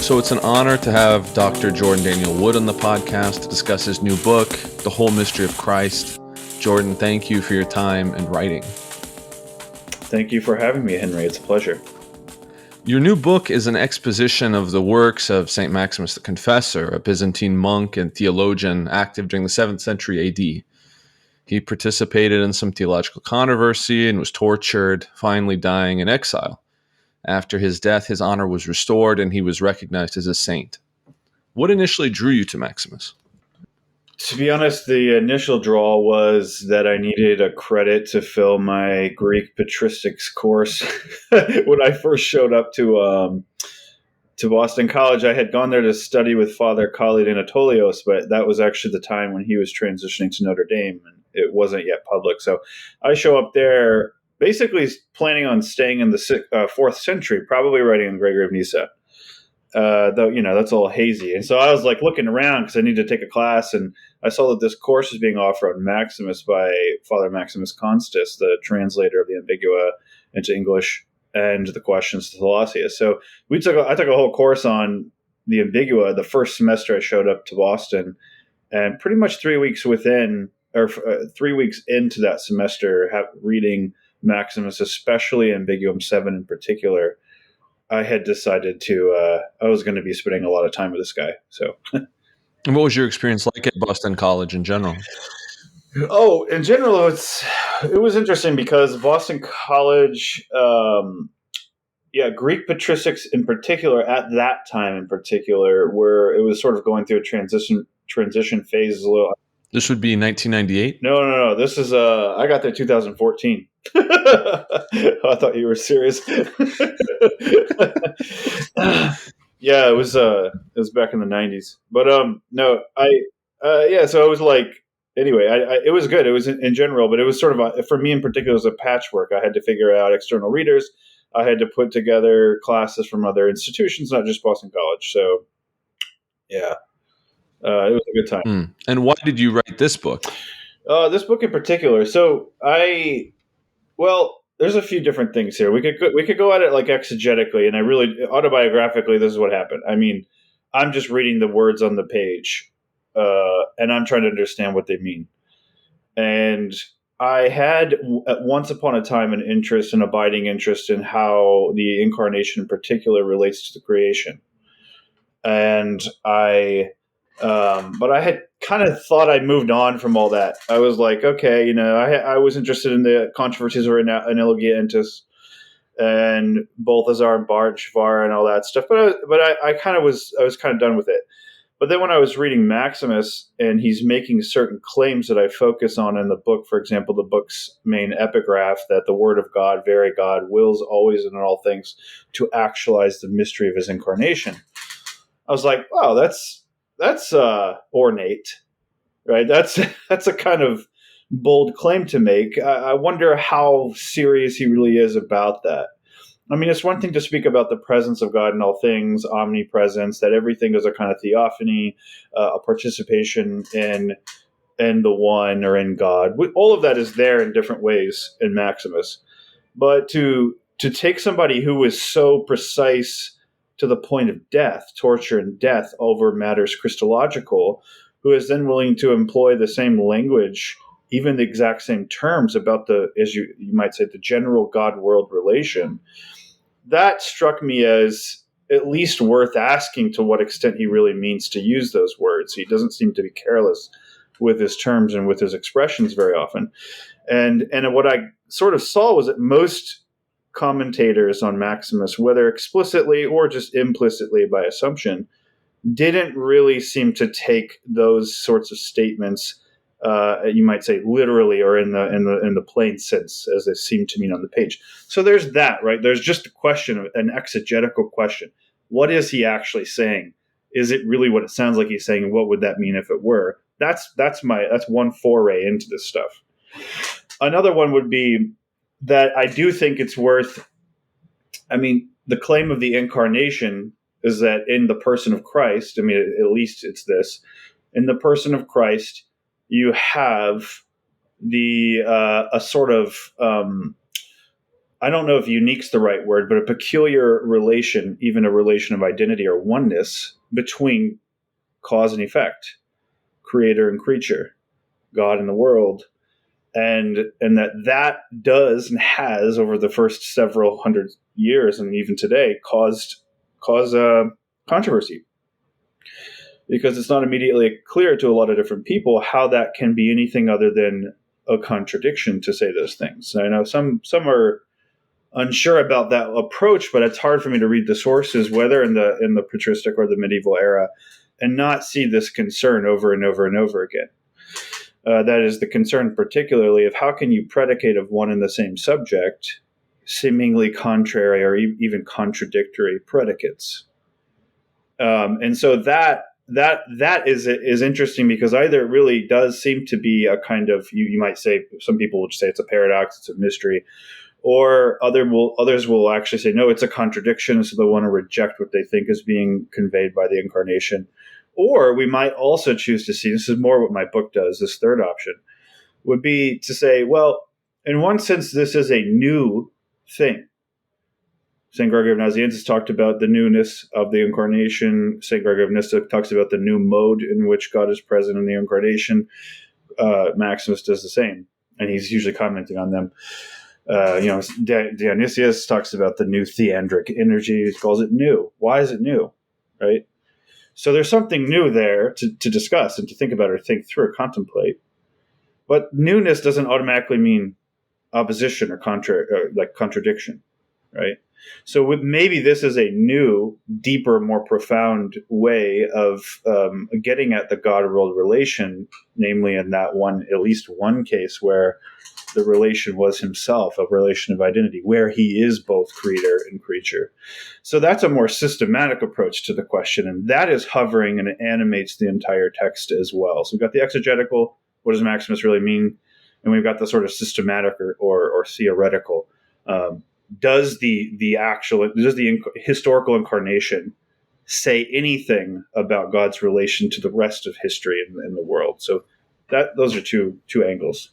So it's an honor to have Dr. Jordan Daniel Wood on the podcast to discuss his new book, The Whole Mystery of Christ. Jordan, thank you for your time and writing. Thank you for having me, Henry. It's a pleasure. Your new book is an exposition of the works of St. Maximus the Confessor, a Byzantine monk and theologian active during the 7th century AD. He participated in some theological controversy and was tortured, finally dying in exile. After his death, his honor was restored and he was recognized as a saint. What initially drew you to Maximus? To be honest, the initial draw was that I needed a credit to fill my Greek patristics course. When I first showed up to Boston College, I had gone there to study with Father Khalid Anatolios, but that was actually the time when he was transitioning to Notre Dame, and it wasn't yet public. So I show up there basically planning on staying in the 4th century, probably writing on Gregory of Nyssa. Though, that's all hazy. And so I was like looking around because I needed to take a class, and I saw that this course was being offered on Maximus by Father Maximus Constus, the translator of the Ambigua into English and the Questions to Thalassius. So I took a whole course on the Ambigua the first semester I showed up to Boston, and pretty much 3 weeks into that semester, reading Maximus, especially Ambiguum 7 in particular, I had decided I was going to be spending a lot of time with this guy. So, And what was your experience like at Boston College in general? Oh, in general, it was interesting because Boston College, Greek patristics in particular, at that time in particular, where it was sort of going through a transition phase a little. This would be 1998? No. This is I got there 2014. I thought you were serious. Yeah, it was back in the 90s. But no, so I was like, anyway, it was good. It was in general, but it was sort of for me in particular, it was a patchwork. I had to figure out external readers. I had to put together classes from other institutions, not just Boston College. So, yeah. It was a good time. And why did you write this book? This book in particular. So there's a few different things here. We could go at it like exegetically, and autobiographically, this is what happened. I mean, I'm just reading the words on the page, and I'm trying to understand what they mean. And I had once upon a time an abiding interest in how the incarnation in particular relates to the creation, and but I had kind of thought I'd moved on from all that. I was like, okay, I was interested in the controversies around Analogia Entis and Balthazar and Bar and all that stuff. But I was kind of done with it. But then when I was reading Maximus and he's making certain claims that I focus on in the book, for example, the book's main epigraph that the Word of God, very God, wills always and in all things to actualize the mystery of his incarnation. I was like, wow, that's ornate, right? That's a kind of bold claim to make. I wonder how serious he really is about that. I mean, it's one thing to speak about the presence of God in all things, omnipresence, that everything is a kind of theophany, a participation in the one or in God. All of that is there in different ways in Maximus. But to take somebody who is so precise to the point of death, torture and death over matters Christological, who is then willing to employ the same language, even the exact same terms about as you might say, the general God-world relation, that struck me as at least worth asking to what extent he really means to use those words. He doesn't seem to be careless with his terms and with his expressions very often. And what I sort of saw was that most commentators on Maximus, whether explicitly or just implicitly by assumption, didn't really seem to take those sorts of statements, you might say, literally or in the plain sense as they seem to mean on the page. So there's that, right? There's just a question, an exegetical question. What is he actually saying? Is it really what it sounds like he's saying? And what would that mean if it were? That's one foray into this stuff. Another one would be that I do think it's worth. I mean, the claim of the incarnation is that in the person of Christ, I mean, at least it's this, in the person of Christ, you have a sort of I don't know if unique's the right word, but a peculiar relation, even a relation of identity or oneness between cause and effect, creator and creature, God and the world, and that does and has over the first several hundred years and even today caused controversy, because it's not immediately clear to a lot of different people how that can be anything other than a contradiction to say those things. I know some are unsure about that approach, but it's hard for me to read the sources, whether in the patristic or the medieval era, and not see this concern over and over and over again. That is the concern, particularly of how can you predicate of one and the same subject seemingly contrary or even contradictory predicates. And so that is interesting, because either it really does seem to be a kind of, you might say, some people would say it's a paradox, it's a mystery, or others will actually say, no, it's a contradiction, so they want to reject what they think is being conveyed by the incarnation. Or we might also choose to see, this is more what my book does, this third option, would be to say, well, in one sense, this is a new thing. St. Gregory of Nazianzus talked about the newness of the incarnation. St. Gregory of Nyssa talks about the new mode in which God is present in the incarnation. Maximus does the same, and he's usually commenting on them. Dionysius talks about the new theandric energy. He calls it new. Why is it new? Right? So there's something new there to discuss and to think about or think through or contemplate. But newness doesn't automatically mean opposition or contradiction, right? So maybe this is a new, deeper, more profound way of getting at the God-world relation, namely in that at least one case where the relation was himself, a relation of identity, where he is both creator and creature. So that's a more systematic approach to the question, and that is hovering and it animates the entire text as well. So we've got the exegetical, what does Maximus really mean? And we've got the sort of systematic or theoretical. Does the historical incarnation say anything about God's relation to the rest of history in the world? So those are two angles.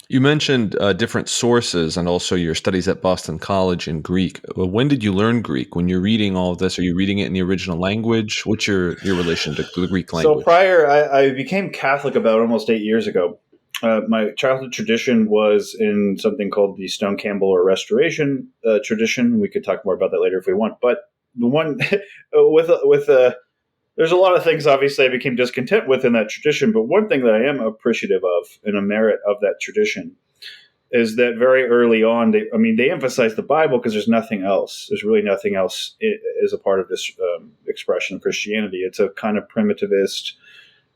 You mentioned different sources and also your studies at Boston College in Greek. When did you learn Greek? When you're reading all of this, are you reading it in the original language? What's your relation to the Greek language? So prior, I became Catholic about almost 8 years ago. My childhood tradition was in something called the Stone Campbell or Restoration tradition. We could talk more about that later if we want. But the one there's a lot of things, obviously, I became discontent with in that tradition. But one thing that I am appreciative of and a merit of that tradition is that very early on, they emphasize the Bible because there's nothing else. There's really nothing else as a part of this expression of Christianity. It's a kind of primitivist.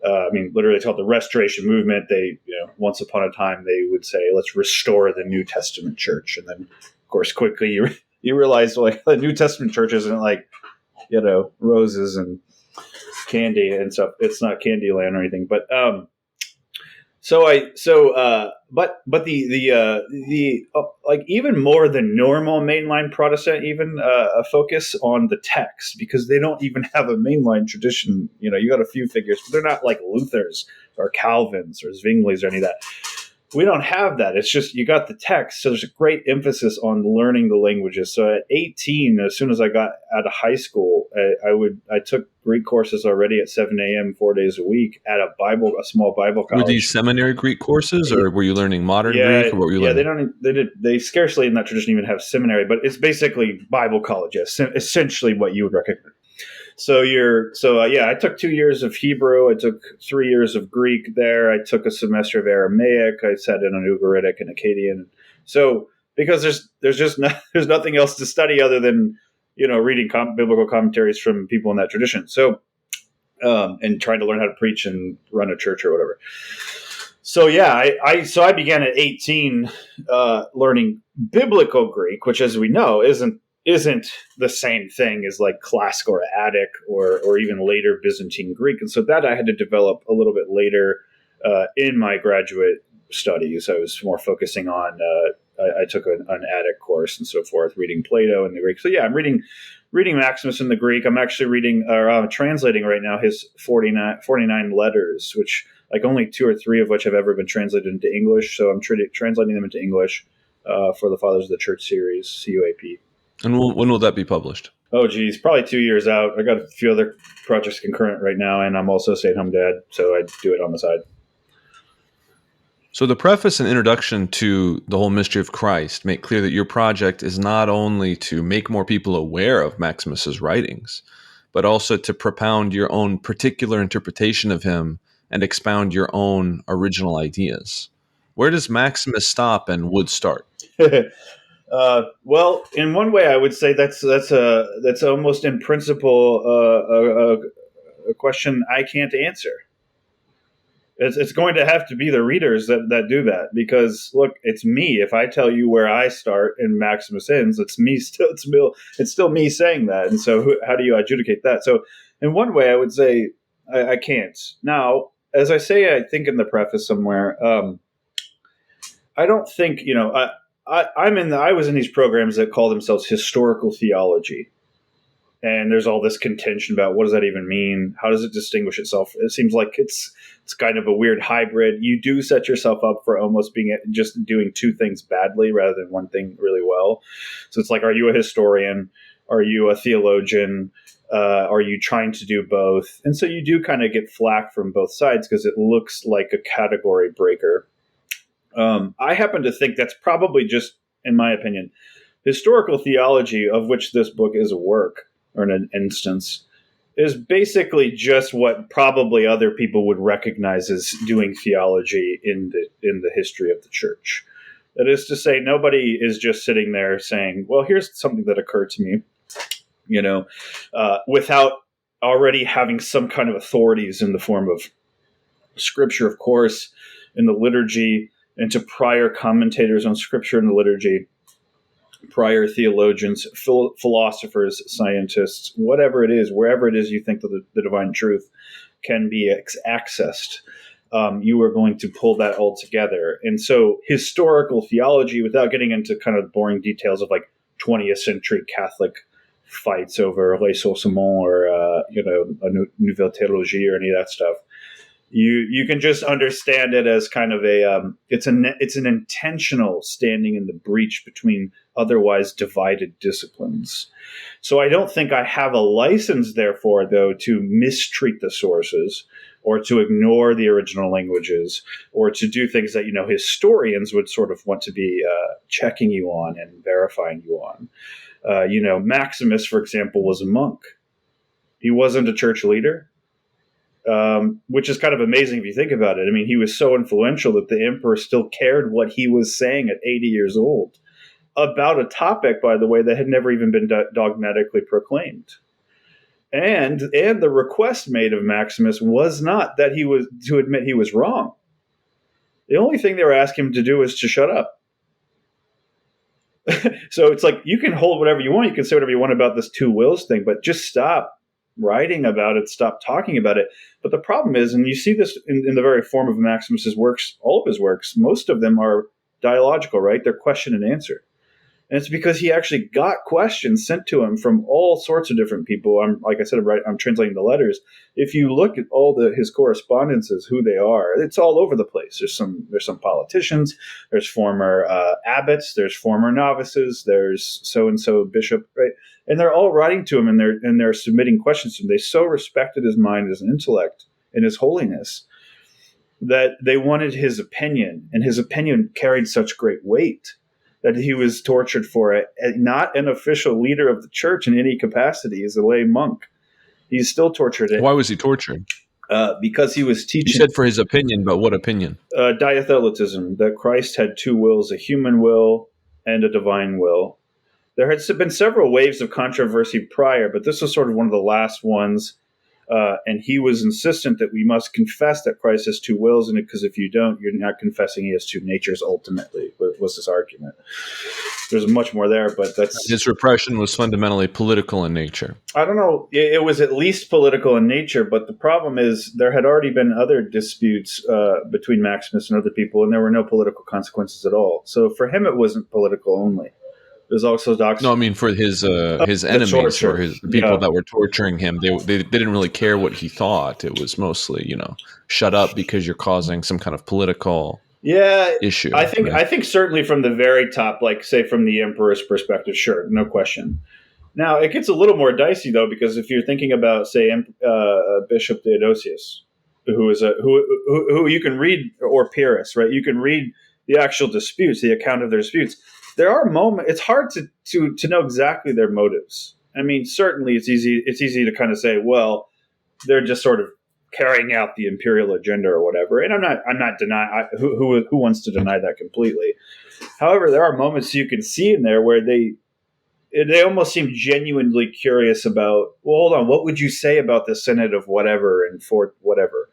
Literally, it's called the Restoration Movement. They, once upon a time, they would say, let's restore the New Testament church. And then, of course, quickly you realize, like, the New Testament church isn't like, roses and candy and stuff. It's not Candyland or anything. But even more than normal mainline Protestant, a focus on the text, because they don't even have a mainline tradition. You got a few figures, but they're not like Luther's or Calvin's or Zwingli's or any of that. We don't have that. It's just you got the text. So there's a great emphasis on learning the languages. So at 18, as soon as I got out of high school, I took Greek courses already at 7 a.m. 4 days a week at a small Bible college. Were these seminary Greek courses, or were you learning modern Greek, or what were you learning? They scarcely in that tradition even have seminary, but it's basically Bible college. Yes, essentially what you would recognize. I took 2 years of Hebrew. I took 3 years of Greek there. I took a semester of Aramaic. I sat in on Ugaritic and Akkadian. So because there's nothing else to study other than reading biblical commentaries from people in that tradition. So and trying to learn how to preach and run a church or whatever. So I began at 18 learning biblical Greek, which, as we know, isn't the same thing as like classical or Attic or even later Byzantine Greek. And so that I had to develop a little bit later in my graduate studies. I was more focusing on, I took an Attic course and so forth, reading Plato in the Greek. So I'm reading Maximus in the Greek. I'm actually translating right now his 49 letters, which like only 2 or 3 of which have ever been translated into English. So I'm translating them into English. for the Fathers of the Church series, CUAP. And when will that be published? Oh, geez, probably 2 years out. I got a few other projects concurrent right now, and I'm also a stay-at-home dad, so I do it on the side. So the preface and introduction to the whole mystery of Christ make clear that your project is not only to make more people aware of Maximus's writings, but also to propound your own particular interpretation of him and expound your own original ideas. Where does Maximus stop and Wood start? Well, in one way, I would say that's almost in principle a question I can't answer. It's going to have to be the readers that do that, because look, it's me. If I tell you where I start and Maximus ends, it's me still. It's still me saying that. And so, how do you adjudicate that? So, in one way, I would say I can't. Now, as I say, I think in the preface somewhere, I don't think I was in these programs that call themselves historical theology. And there's all this contention about what does that even mean? How does it distinguish itself? It seems like it's kind of a weird hybrid. You do set yourself up for almost being just doing two things badly rather than one thing really well. So it's like, are you a historian? Are you a theologian? Are you trying to do both? And so you do kind of get flack from both sides because it looks like a category breaker. I happen to think that's probably just, in my opinion, historical theology, of which this book is a work, or an instance, is basically just what probably other people would recognize as doing theology in the history of the church. That is to say, nobody is just sitting there saying, well, here's something that occurred to me, without already having some kind of authorities in the form of scripture, of course, in the liturgy, and to prior commentators on scripture in the liturgy, prior theologians, philosophers, scientists, whatever it is, wherever it is you think that the divine truth can be accessed, you are going to pull that all together. And so historical theology, without getting into kind of boring details of like 20th century Catholic fights over Les Ossements or, a Nouvelle Théologie or any of that stuff, you can just understand it as kind of it's an intentional standing in the breach between otherwise divided disciplines. So I don't think I have a license, therefore, though, to mistreat the sources or to ignore the original languages or to do things that, historians would sort of want to be checking you on and verifying you on. Maximus, for example, was a monk. He wasn't a church leader. Which is kind of amazing if you think about it. I mean, he was so influential that the emperor still cared what he was saying at 80 years old about a topic, by the way, that had never even been dogmatically proclaimed. And the request made of Maximus was not that he was to admit he was wrong. The only thing they were asking him to do was to shut up. So it's like, you can hold whatever you want. You can say whatever you want about this two wills thing, but just stop writing about it, stop talking about it. But the problem is, and you see this in the very form of Maximus's works, all of his works, most of them are dialogical, right? They're question and answer. And it's because he actually got questions sent to him from all sorts of different people. Like I said, I'm translating the letters. If you look at all his correspondences, who they are, it's all over the place. There's some politicians, there's former abbots, there's former novices, there's so-and-so bishop, right? And they're all writing to him, and they're submitting questions to him. They so respected his mind, his intellect, and his holiness that they wanted his opinion, and his opinion carried such great weight that he was tortured for it. Not an official leader of the church in any capacity, as a lay monk. He's still tortured. Why was he tortured? Because he was teaching. You said for his opinion, but what opinion? Diatheletism, that Christ had two wills, a human will and a divine will. There had been several waves of controversy prior, but this was sort of one of the last ones. And he was insistent that we must confess that Christ has two wills in it, because if you don't, you're not confessing he has two natures ultimately, was his argument. There's much more there, but his repression was fundamentally political in nature. I don't know. It was at least political in nature, but the problem is there had already been other disputes between Maximus and other people, and there were no political consequences at all. So for him, it wasn't political only. There's also No, I mean for his enemies or the people that were torturing him. They didn't really care what he thought. It was mostly, shut up because you're causing some kind of political Yeah, issue, I think right? I think certainly from the very top, like say from the emperor's perspective, sure, no question. Now it gets a little more dicey though, because if you're thinking about say Bishop Theodosius, who is who you can read, or Pyrrhus, right? You can read the actual disputes, the account of their disputes. There are moments. It's hard to know exactly their motives. I mean, certainly it's easy to kind of say, well, they're just sort of carrying out the imperial agenda or whatever. And I'm not denying who wants to deny that completely. However, there are moments you can see in there where they almost seem genuinely curious about, well, hold on, what would you say about the Senate of whatever and Fort whatever?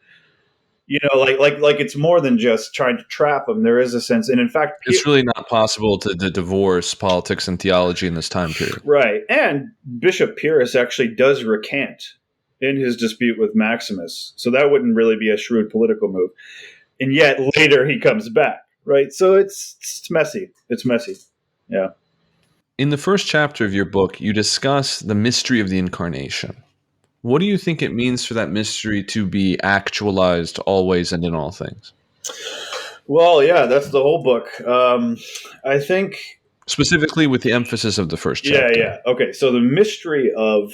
Like it's more than just trying to trap them. There is a sense, and in fact, It's really not possible to divorce politics and theology in this time period. right. And Bishop Pyrrhus actually does recant in his dispute with Maximus, so that wouldn't really be a shrewd political move. And yet later he comes back, right? So it's messy. It's messy. Yeah. In the first chapter of your book, you discuss the mystery of the incarnation. What do you think it means for that mystery to be actualized always and in all things? Well, yeah, that's the whole book. I think, Specifically with the emphasis of the first yeah, chapter. yeah. Okay, so the mystery of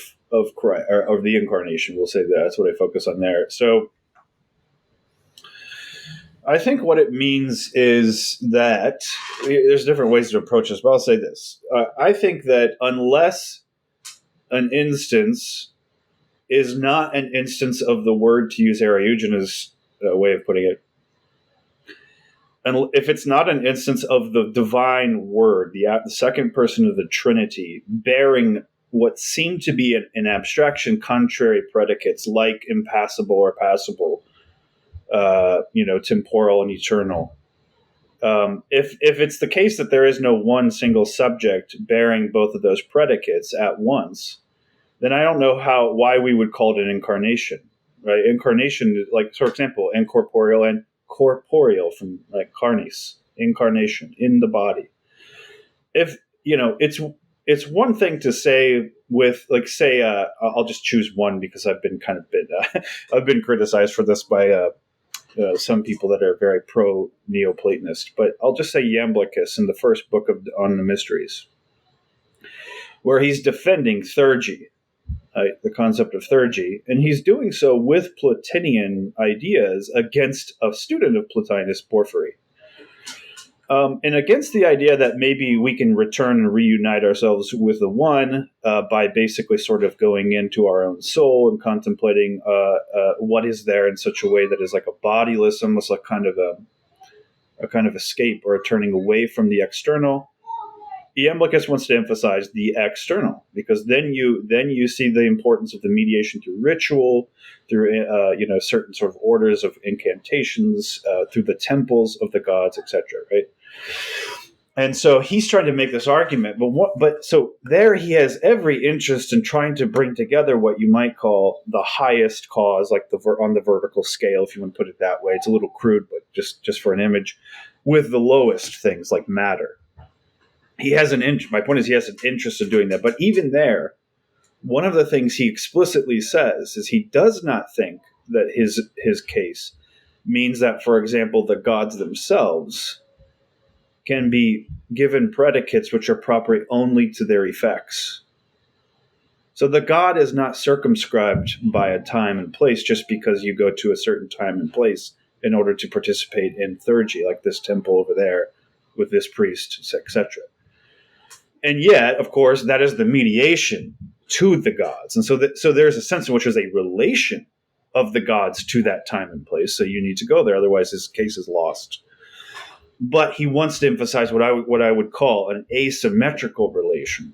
Christ, or of the incarnation, we'll say that's what I focus on there. So I think what it means is that there's different ways to approach this, but I'll say this: I think that unless an instance is not an instance of the word, to use Ariugena's way of putting it, and if it's not an instance of the divine word, the second person of the Trinity, bearing what seem to be an abstraction contrary predicates like impassible or passible, temporal and eternal. If it's the case that there is no one single subject bearing both of those predicates at once, then I don't know why we would call it an incarnation, right? Incarnation, like for example, incorporeal and corporeal from like carnis, incarnation in the body. If it's one thing to say with like say I'll just choose one because I've been I've been criticized for this by some people that are very pro Neoplatonist, but I'll just say Iamblichus in the first book on the Mysteries, where he's defending theurgy, the concept of theurgy, and he's doing so with Plotinian ideas against a student of Plotinus, Porphyry. And against the idea that maybe we can return and reunite ourselves with the one by basically sort of going into our own soul and contemplating what is there in such a way that is like a bodiless, almost like kind of a kind of escape or a turning away from the external. Iamblichus wants to emphasize the external, because then you see the importance of the mediation through ritual, through certain sort of orders of incantations, through the temples of the gods, etc. Right, and so he's trying to make this argument, but so there he has every interest in trying to bring together what you might call the highest cause, like on the vertical scale, if you want to put it that way. It's a little crude, but just for an image, with the lowest things like matter. My point is he has an interest in doing that. But even there, one of the things he explicitly says is he does not think that his case means that, for example, the gods themselves can be given predicates which are proper only to their effects. So the god is not circumscribed by a time and place just because you go to a certain time and place in order to participate in theurgy, like this temple over there with this priest, etc. And yet, of course, that is the mediation to the gods. And so there's a sense in which there's a relation of the gods to that time and place. So you need to go there, otherwise his case is lost. But he wants to emphasize what I would call an asymmetrical relation.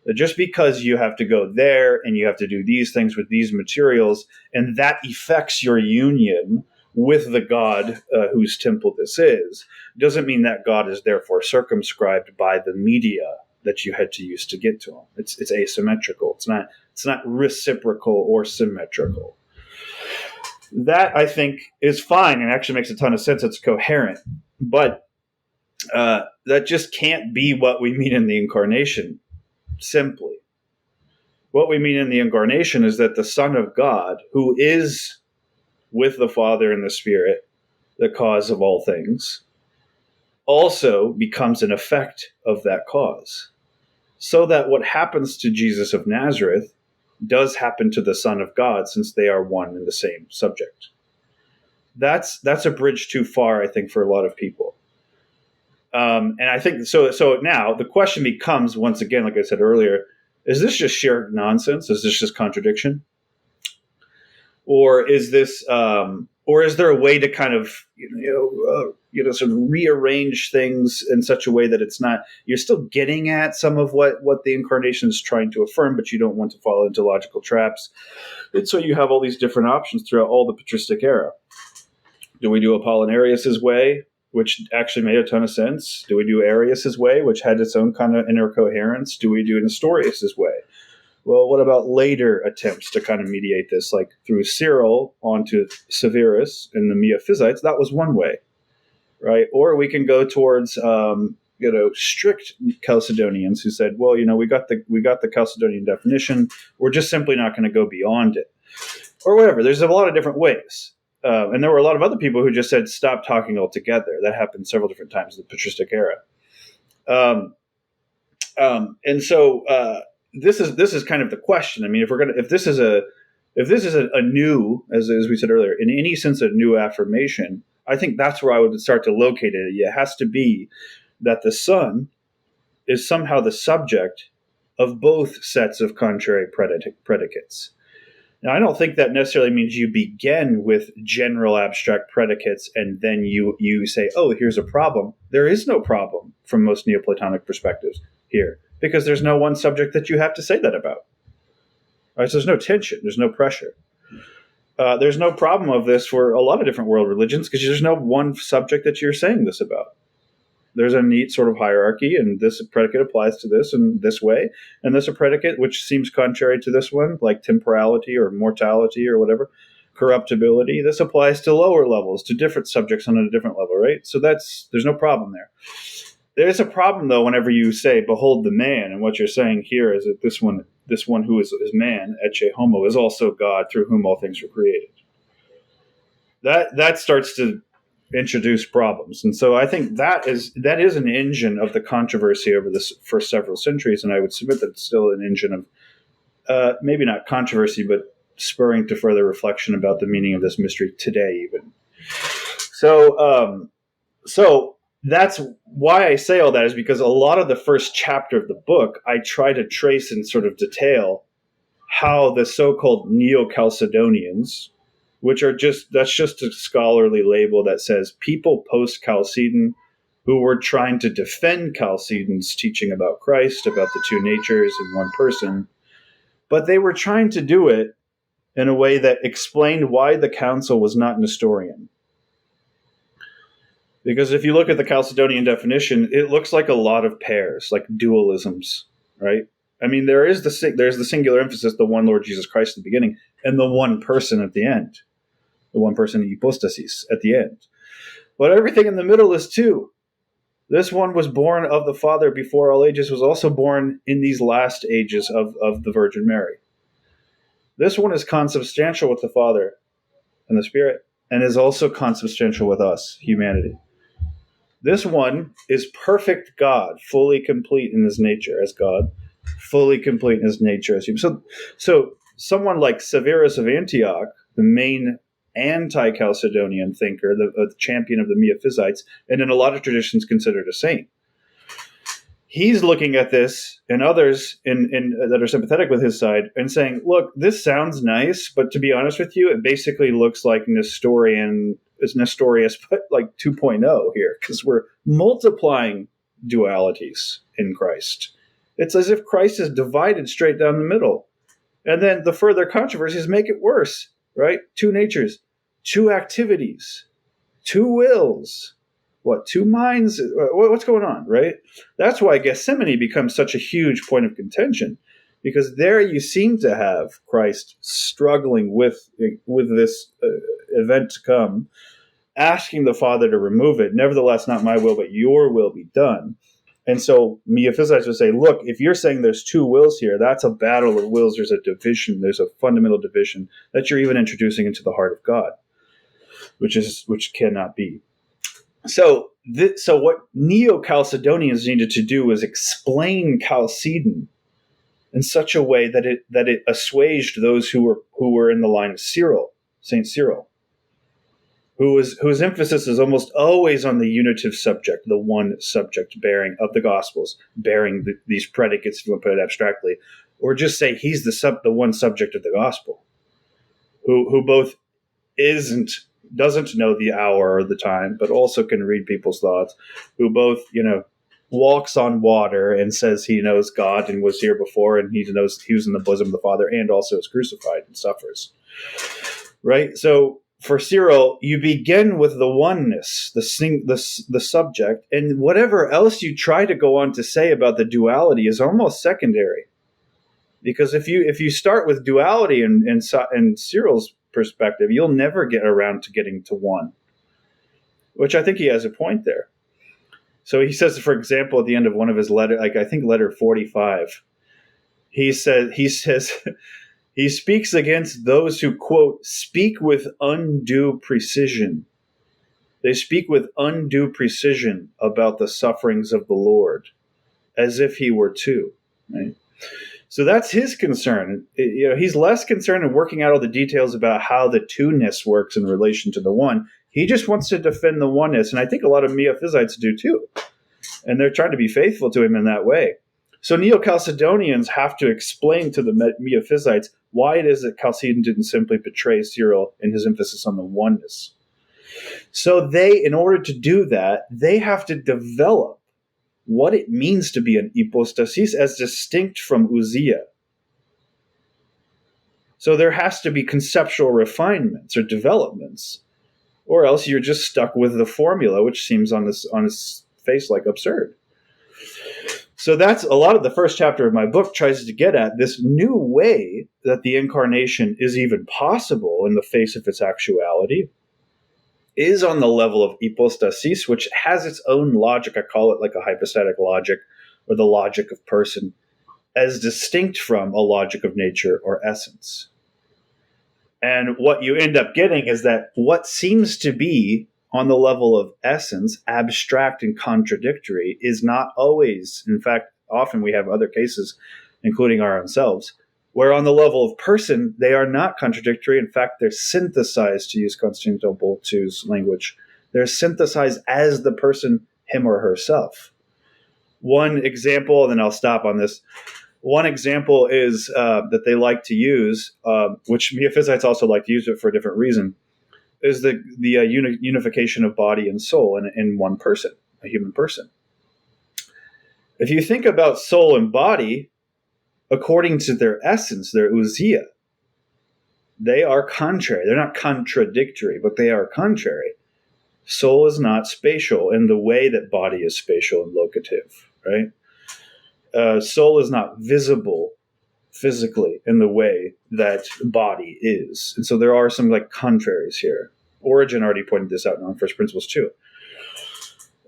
That just because you have to go there and you have to do these things with these materials, and that affects your union with the god whose temple this is, doesn't mean that god is therefore circumscribed by the media that you had to use to get to him. It's asymmetrical. It's not reciprocal or symmetrical. That, I think, is fine and actually makes a ton of sense. It's coherent. But that just can't be what we mean in the incarnation, simply. What we mean in the incarnation is that the Son of God, who is with the Father and the Spirit, the cause of all things, also becomes an effect of that cause. So that what happens to Jesus of Nazareth does happen to the Son of God, since they are one and the same subject. That's a bridge too far, I think, for a lot of people. And I think so. So now the question becomes, once again, like I said earlier, is this just sheer nonsense? Is this just contradiction? Or is there a way to kind of sort of rearrange things in such a way that it's not, you're still getting at some of what the incarnation is trying to affirm, but you don't want to fall into logical traps. And so you have all these different options throughout all the patristic era. Do we do Apollinarius's way, which actually made a ton of sense? Do we do Arius's way, which had its own kind of inner coherence? Do we do Nestorius's way? Well, what about later attempts to kind of mediate this, like through Cyril onto Severus and the Miaphysites? That was one way, right? Or we can go towards strict Chalcedonians who said, well, we got the Chalcedonian definition. We're just simply not going to go beyond it, or whatever. There's a lot of different ways. And there were a lot of other people who just said, stop talking altogether. That happened several different times in the patristic era. And so this is kind of the question. I mean, if this is a new, as we said earlier, in any sense, a new affirmation, I think that's where I would start to locate it. It has to be that the Son is somehow the subject of both sets of contrary predicates. Now, I don't think that necessarily means you begin with general abstract predicates and then you say, oh, here's a problem. There is no problem from most Neoplatonic perspectives here, because there's no one subject that you have to say that about. Right? So there's no tension. There's no pressure. There's no problem of this for a lot of different world religions, because there's no one subject that you're saying this about. There's a neat sort of hierarchy, and this predicate applies to this in this way, and this a predicate which seems contrary to this one, like temporality or mortality or whatever, corruptibility. This applies to lower levels, to different subjects on a different level, right? So there's no problem there. There's a problem, though, whenever you say, behold the man, and what you're saying here is that this one who is man, ecce homo, is also God, through whom all things were created. That starts to introduce problems. And so I think that is an engine of the controversy over this for several centuries, and I would submit that it's still an engine of maybe not controversy, but spurring to further reflection about the meaning of this mystery today even. So that's why I say all that, is because a lot of the first chapter of the book, I try to trace in sort of detail how the so-called Neo-Chalcedonians, that's just a scholarly label that says people post-Chalcedon who were trying to defend Chalcedon's teaching about Christ, about the two natures in one person, but they were trying to do it in a way that explained why the council was not Nestorian. Because if you look at the Chalcedonian definition, it looks like a lot of pairs, like dualisms, right? I mean, there's the singular emphasis, the one Lord Jesus Christ at the beginning, and the one person at the end. The one person hypostasis at the end. But everything in the middle is two. This one was born of the Father before all ages, was also born in these last ages of the Virgin Mary. This one is consubstantial with the Father and the Spirit, and is also consubstantial with us, humanity. This one is perfect God, fully complete in his nature as God, fully complete in his nature as human. So someone like Severus of Antioch, the main anti-Chalcedonian thinker, the champion of the Miaphysites, and in a lot of traditions considered a saint, he's looking at this, and others that are sympathetic with his side, and saying, look, this sounds nice, but to be honest with you, it basically looks like Nestorius, but like 2.0 here, because we're multiplying dualities in Christ. It's as if Christ is divided straight down the middle. And then the further controversies make it worse, right? Two natures, two activities, two wills. What, two minds? What's going on, right? That's why Gethsemane becomes such a huge point of contention, because there you seem to have Christ struggling with this event to come, asking the Father to remove it. Nevertheless, not my will, but your will be done. And so Miaphysites would say, look, if you're saying there's two wills here, that's a battle of wills. There's a division. There's a fundamental division that you're even introducing into the heart of God. which cannot be. So what Neo-Chalcedonians needed to do was explain Chalcedon in such a way that it assuaged those who were in the line of Cyril, Saint Cyril, whose emphasis is almost always on the unitive subject, the one subject bearing of the Gospels, bearing these predicates, if you want to put it abstractly, or just say he's the one subject of the Gospel, who both doesn't know the hour or the time, but also can read people's thoughts, who both, walks on water and says he knows God and was here before, and he knows he was in the bosom of the Father, and also is crucified and suffers. Right? So for Cyril, you begin with the oneness, the subject, and whatever else you try to go on to say about the duality is almost secondary. Because if you start with duality in Cyril's perspective, you'll never get around to getting to one, which I think he has a point there. So he says, for example, at the end of one of his letters, like I think letter 45, he says he speaks against those who, quote, speak with undue precision. They speak with undue precision about the sufferings of the Lord, as if he were two. Right? So that's his concern. He's less concerned in working out all the details about how the two-ness works in relation to the one. He just wants to defend the oneness, and I think a lot of Miaphysites do too. And they're trying to be faithful to him in that way. So Neo-Chalcedonians have to explain to the Miaphysites why it is that Chalcedon didn't simply betray Cyril in his emphasis on the oneness. So in order to do that, they have to develop what it means to be an hypostasis as distinct from ousia. So there has to be conceptual refinements or developments, or else you're just stuck with the formula, which seems on its face like absurd. So that's a lot of the first chapter of my book tries to get at this new way that the incarnation is even possible in the face of its actuality, is on the level of hypostasis, which has its own logic. I call it like a hypostatic logic, or the logic of person, as distinct from a logic of nature or essence. And what you end up getting is that what seems to be on the level of essence, abstract and contradictory, is not always. In fact, often we have other cases, including our own selves, where on the level of person, they are not contradictory. In fact, they're synthesized, to use Constantinople II's language. They're synthesized as the person, him or herself. One example, and then I'll stop on this. One example is that they like to use, which Miaphysites also like to use it for a different reason, is the unification of body and soul in one person, a human person. If you think about soul and body, according to their essence, their ousia, they are contrary. They're not contradictory, but they are contrary. Soul is not spatial in the way that body is spatial and locative, right? Soul is not visible physically in the way that body is. And so there are some contraries here. Origen already pointed this out in First Principles too.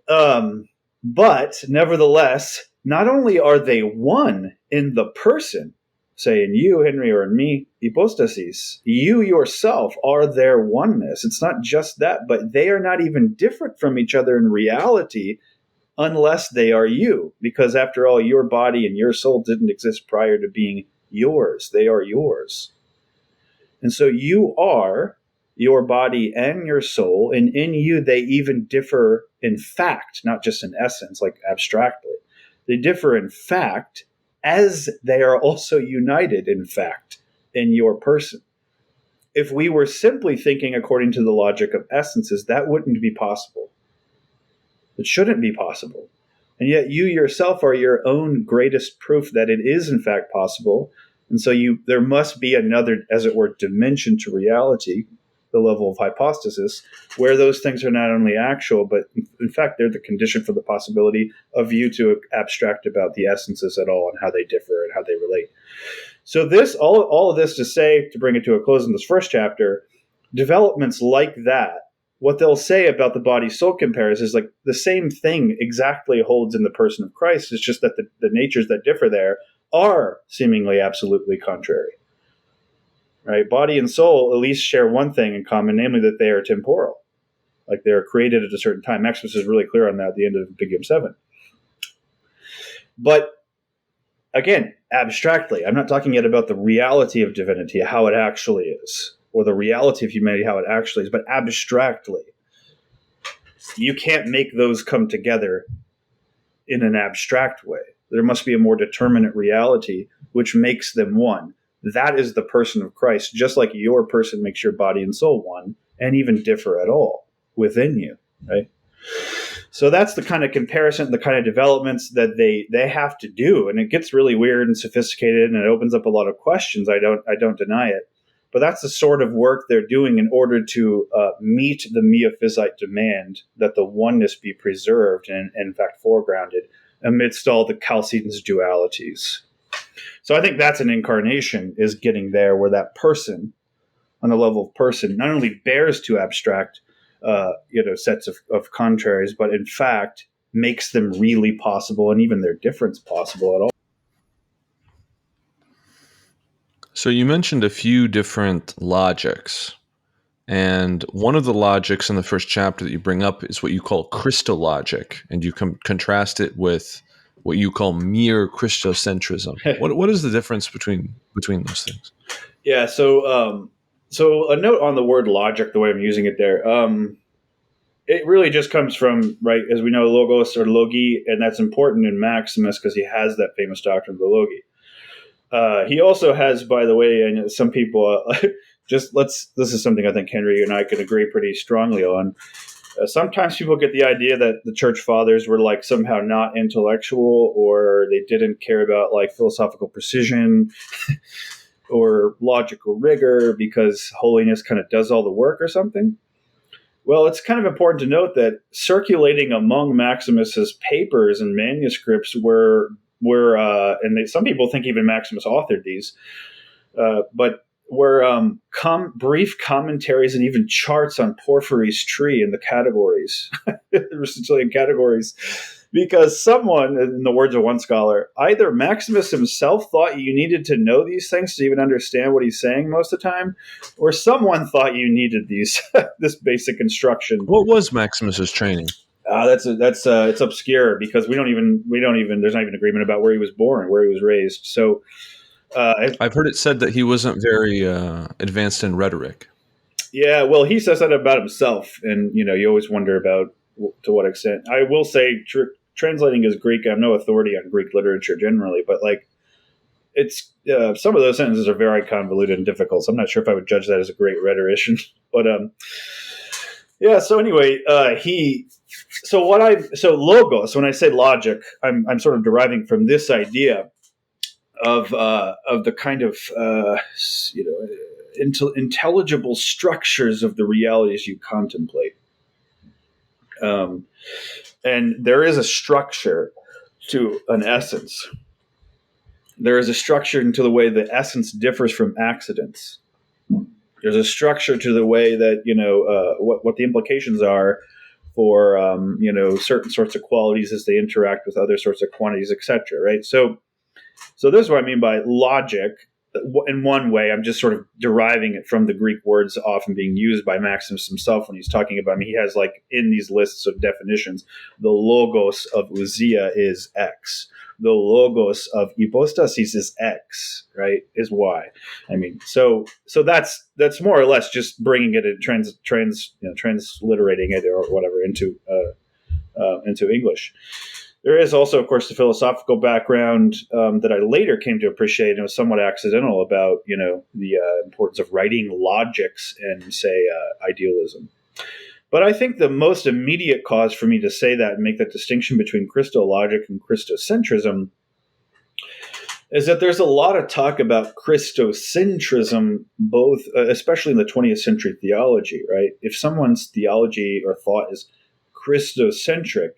But nevertheless, not only are they one in the person, say in you, Henry, or in me, hypostasis, you yourself are their oneness. It's not just that, but they are not even different from each other in reality unless they are you. Because after all, your body and your soul didn't exist prior to being yours. They are yours. And so you are your body and your soul, and in you they even differ in fact, not just in essence, like abstractly. They differ in fact as they are also united in fact in your person. If we were simply thinking according to the logic of essences, that wouldn't be possible. It shouldn't be possible. And yet you yourself are your own greatest proof that it is in fact possible. And so there must be another, as it were, dimension to reality, the level of hypostasis, where those things are not only actual, but in fact, they're the condition for the possibility of you to abstract about the essences at all and how they differ and how they relate. So all of this to say, to bring it to a close in this first chapter, developments like that, what they'll say about the body-soul comparison is like the same thing exactly holds in the person of Christ. It's just that the natures that differ there are seemingly absolutely contrary. Right? Body and soul at least share one thing in common, namely that they are temporal. like they're created at a certain time. Maximus is really clear on that at the end of Big Game 7. But again, abstractly, I'm not talking yet about the reality of divinity, how it actually is, or the reality of humanity, how it actually is, but abstractly. You can't make those come together in an abstract way. There must be a more determinate reality which makes them one. That is the person of Christ, just like your person makes your body and soul one, and even differ at all within you, right? So that's the kind of comparison, the kind of developments that they have to do, and it gets really weird and sophisticated, and it opens up a lot of questions. I don't deny it, but that's the sort of work they're doing in order to meet the Miaphysite demand that the oneness be preserved and in fact foregrounded amidst all the Chalcedon's dualities. So I think that's an incarnation, is getting there where that person, on the level of person, not only bears to abstract sets of contraries, but in fact makes them really possible, and even their difference possible at all. So you mentioned a few different logics, and one of the logics in the first chapter that you bring up is what you call Christologic, and you contrast it with what you call mere Christocentrism. What is the difference between those things? Yeah, so a note on the word logic, the way I'm using it there. It really just comes from, right, as we know, logos or logi, and that's important in Maximus because he has that famous doctrine of the logi. He also has, by the way, and some people this is something I think Henry and I can agree pretty strongly on. Sometimes people get the idea that the church fathers were like somehow not intellectual, or they didn't care about like philosophical precision or logical rigor because holiness kind of does all the work or something. Well, it's kind of important to note that circulating among Maximus's papers and manuscripts were some people think even Maximus authored these, but were brief commentaries and even charts on Porphyry's tree in the categories, the Aristotelian categories, because someone, in the words of one scholar, either Maximus himself thought you needed to know these things to even understand what he's saying most of the time, or someone thought you needed this basic instruction. What was Maximus's training? It's obscure because we don't even there's not even agreement about where he was born, where he was raised. So I've heard it said that he wasn't very advanced in rhetoric. Yeah, well, he says that about himself, and you always wonder about to what extent. I will say, translating his Greek, I'm no authority on Greek literature generally, but like it's some of those sentences are very convoluted and difficult. So I'm not sure if I would judge that as a great rhetorician, but yeah. So anyway, logos. When I say logic, I'm sort of deriving from this idea of the kind of intelligible structures of the realities you contemplate. And there is a structure to an essence. There is a structure into the way the essence differs from accidents. There's a structure to the way that what the implications are for certain sorts of qualities as they interact with other sorts of quantities, etc. Right? So this is what I mean by logic. In one way, I'm just sort of deriving it from the Greek words often being used by Maximus himself when he's talking about. I mean, he has like in these lists of definitions, the logos of ousia is X. The logos of hypostasis is X, right? Is Y. I mean, so that's more or less just bringing it and transliterating it or whatever into English. There is also, of course, the philosophical background that I later came to appreciate, and it was somewhat accidental, about the importance of writing logics and, say, idealism. But I think the most immediate cause for me to say that and make that distinction between Christologic and Christocentrism is that there's a lot of talk about Christocentrism, both, especially in the 20th century theology, right? If someone's theology or thought is Christocentric,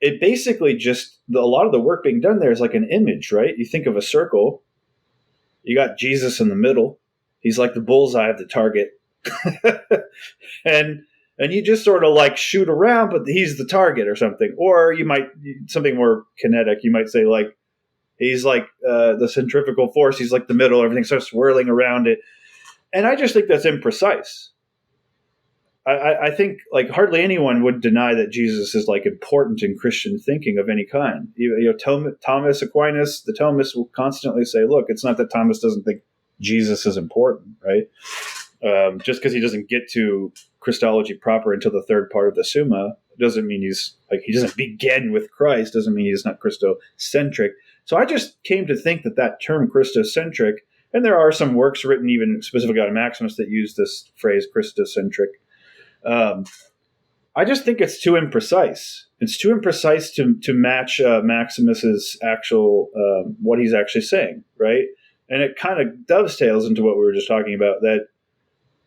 it basically just, a lot of the work being done there is like an image, right? You think of a circle, you got Jesus in the middle. He's like the bullseye of the target. and you just sort of like shoot around, but he's the target or something. Or you might, something more kinetic, you might say like, he's like the centrifugal force. He's like the middle. Everything starts swirling around it. And I just think that's imprecise. I think like hardly anyone would deny that Jesus is like important in Christian thinking of any kind. Thomas Aquinas, the Thomists will constantly say, "Look, it's not that Thomas doesn't think Jesus is important, right? Just because he doesn't get to Christology proper until the third part of the Summa doesn't mean he doesn't begin with Christ. Doesn't mean he's not Christocentric." So I just came to think that term Christocentric, and there are some works written even specifically on Maximus that use this phrase Christocentric. I just think it's too imprecise. It's too imprecise to match Maximus's actual what he's actually saying, right? And it kind of dovetails into what we were just talking about, that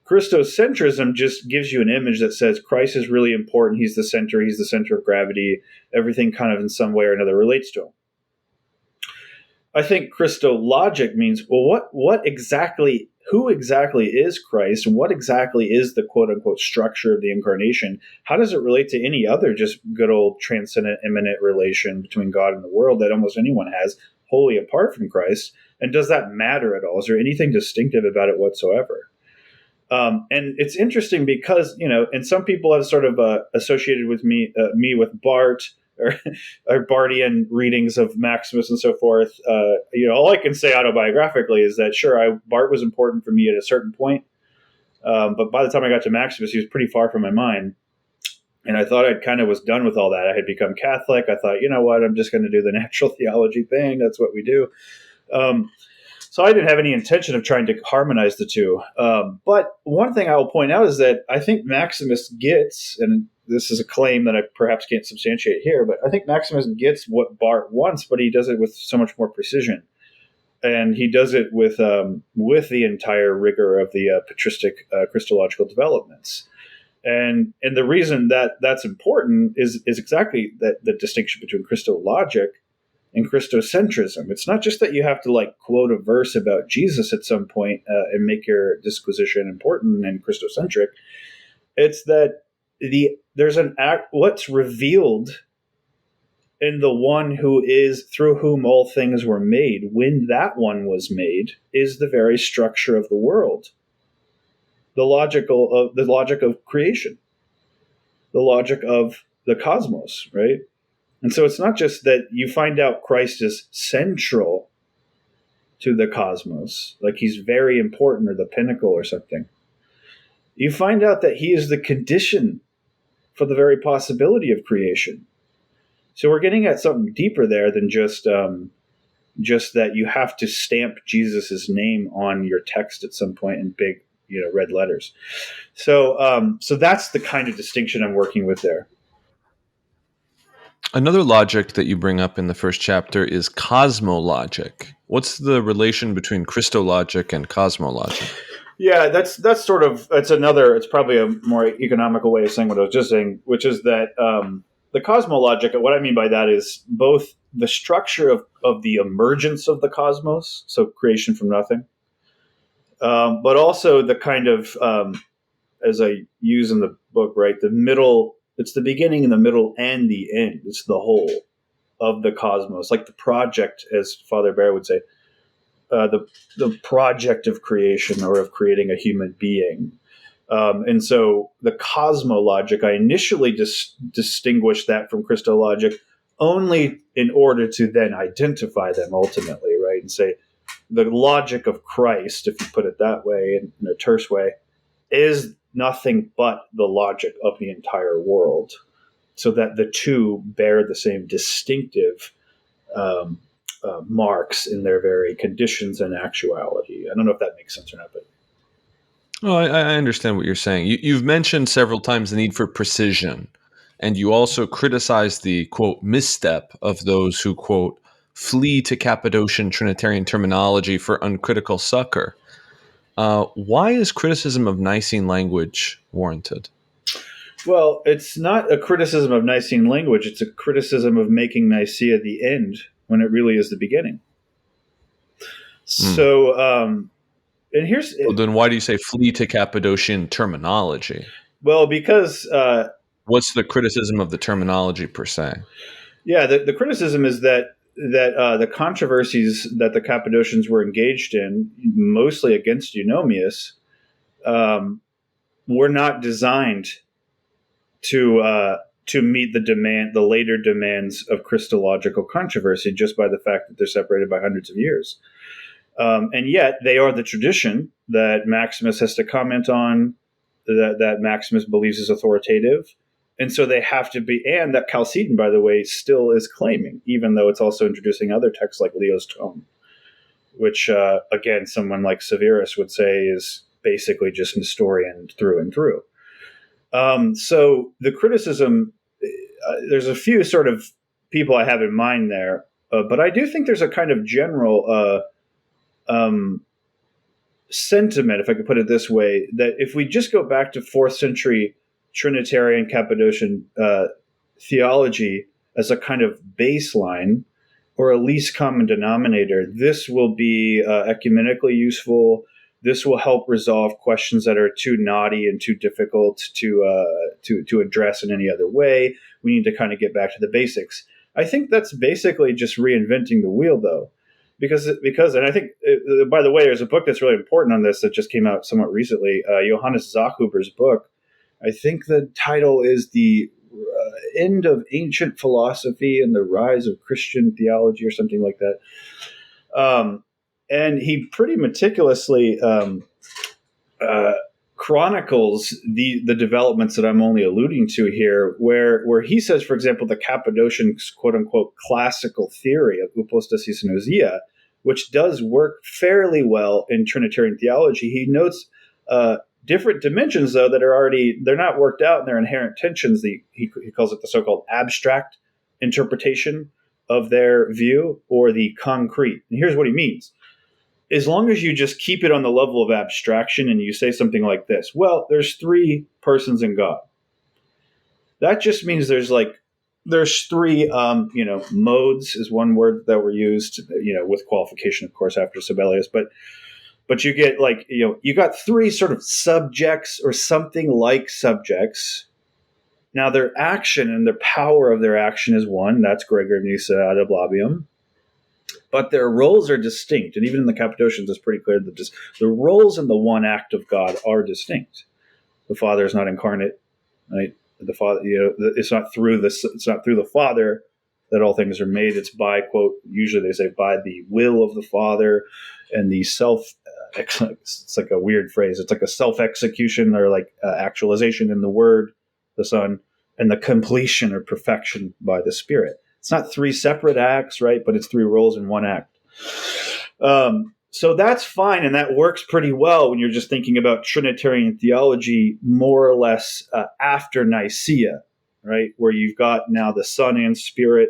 Christocentrism just gives you an image that says Christ is really important. He's the center of gravity. Everything kind of in some way or another relates to him. I think Christologic means, well, who exactly is Christ? What exactly is the quote unquote structure of the incarnation? How does it relate to any other just good old transcendent, immanent relation between God and the world that almost anyone has wholly apart from Christ? And does that matter at all? Is there anything distinctive about it whatsoever? And it's interesting because, and some people have sort of associated with me with Barth or Barthian readings of Maximus and so forth. All I can say autobiographically is that, sure, Barth was important for me at a certain point. But by the time I got to Maximus, he was pretty far from my mind. And I thought I kind of was done with all that. I had become Catholic. I thought, you know what, I'm just going to do the natural theology thing. That's what we do. So I didn't have any intention of trying to harmonize the two. But one thing I will point out is that I think Maximus gets, and this is a claim that I perhaps can't substantiate here, but I think Maximus gets what Barth wants, but he does it with so much more precision. And he does it with the entire rigor of the patristic Christological developments. And the reason that that's important is exactly that the distinction between Christologic and Christocentrism. It's not just that you have to quote a verse about Jesus at some point and make your disquisition important and Christocentric. It's that there's an act, what's revealed in the one who is through whom all things were made, when that one was made, is the very structure of the world. The logic of creation, the logic of the cosmos, right? And so it's not just that you find out Christ is central to the cosmos, like he's very important or the pinnacle or something. You find out that he is the condition for the very possibility of creation. So we're getting at something deeper there than just that you have to stamp Jesus's name on your text at some point in big, red letters. So that's the kind of distinction I'm working with there. Another logic that you bring up in the first chapter is cosmologic. What's the relation between Christologic and cosmologic? Yeah, that's it's probably a more economical way of saying what I was just saying, which is that the cosmologic, what I mean by that is both the structure of the emergence of the cosmos, so creation from nothing, but also the kind of, as I use in the book, right, the middle. It's the beginning and the middle and the end. It's the whole of the cosmos, like the project, as Father Bear would say, the project of creation or of creating a human being. And so the cosmologic, I initially distinguished that from Christologic only in order to then identify them ultimately, right? And say the logic of Christ, if you put it that way, in a terse way, is nothing but the logic of the entire world, so that the two bear the same distinctive marks in their very conditions and actuality. I don't know if that makes sense or not, but Oh, I understand what you're saying. You've mentioned several times the need for precision, and you also criticize the, quote, misstep of those who, quote, flee to Cappadocian Trinitarian terminology for uncritical succor. Why is criticism of Nicene language warranted? Well, it's not a criticism of Nicene language. It's a criticism of making Nicaea the end when it really is the beginning. So, and here's... Well, then why do you say flee to Cappadocian terminology? Well, because... what's the criticism of the terminology per se? Yeah, the criticism is that the controversies that the Cappadocians were engaged in, mostly against Eunomius, were not designed to meet the later demands of Christological controversy just by the fact that they're separated by hundreds of years. And yet they are the tradition that Maximus has to comment on, that Maximus believes is authoritative. And so they have to be, and that Chalcedon, by the way, still is claiming, even though it's also introducing other texts like Leo's Tome, which, again, someone like Severus would say is basically just Nestorian through and through. So the criticism, there's a few sort of people I have in mind there, but I do think there's a kind of general sentiment, if I could put it this way, that if we just go back to 4th century Trinitarian Cappadocian theology as a kind of baseline or a least common denominator, this will be ecumenically useful. This will help resolve questions that are too knotty and too difficult to address in any other way. We need to kind of get back to the basics. I think that's basically just reinventing the wheel, though, because and I think, by the way, there's a book that's really important on this that just came out somewhat recently, Johannes Zachhuber's book. I think the title is The End of Ancient Philosophy and the Rise of Christian Theology or something like that. And he pretty meticulously chronicles the developments that I'm only alluding to here, where he says, for example, the Cappadocian quote-unquote classical theory of hypostasis and ousia, which does work fairly well in Trinitarian theology. He notes different dimensions, though, that are they're not worked out in their inherent tensions. He calls it the so-called abstract interpretation of their view, or the concrete. And here's what he means. As long as you just keep it on the level of abstraction and you say something like this, well, there's 3 persons in God. That just means there's 3, modes is one word that were used, with qualification, of course, after Sibelius, but you get you got 3 sort of subjects or something like subjects. Now their action and the power of their action is one. That's Gregory of Nyssa ad Ablabium. But their roles are distinct. And even in the Cappadocians, it's pretty clear that the roles in the one act of God are distinct. The Father is not incarnate, right? The Father, it's not through the Father that all things are made. It's by, quote, usually they say by the will of the Father and the it's like a weird phrase. It's like a self-execution or actualization in the Word, the Son, and the completion or perfection by the Spirit. It's not 3 separate acts, right? But it's 3 roles in one act. So that's fine, and that works pretty well when you're just thinking about Trinitarian theology more or less after Nicaea, right? Where you've got now the Son and Spirit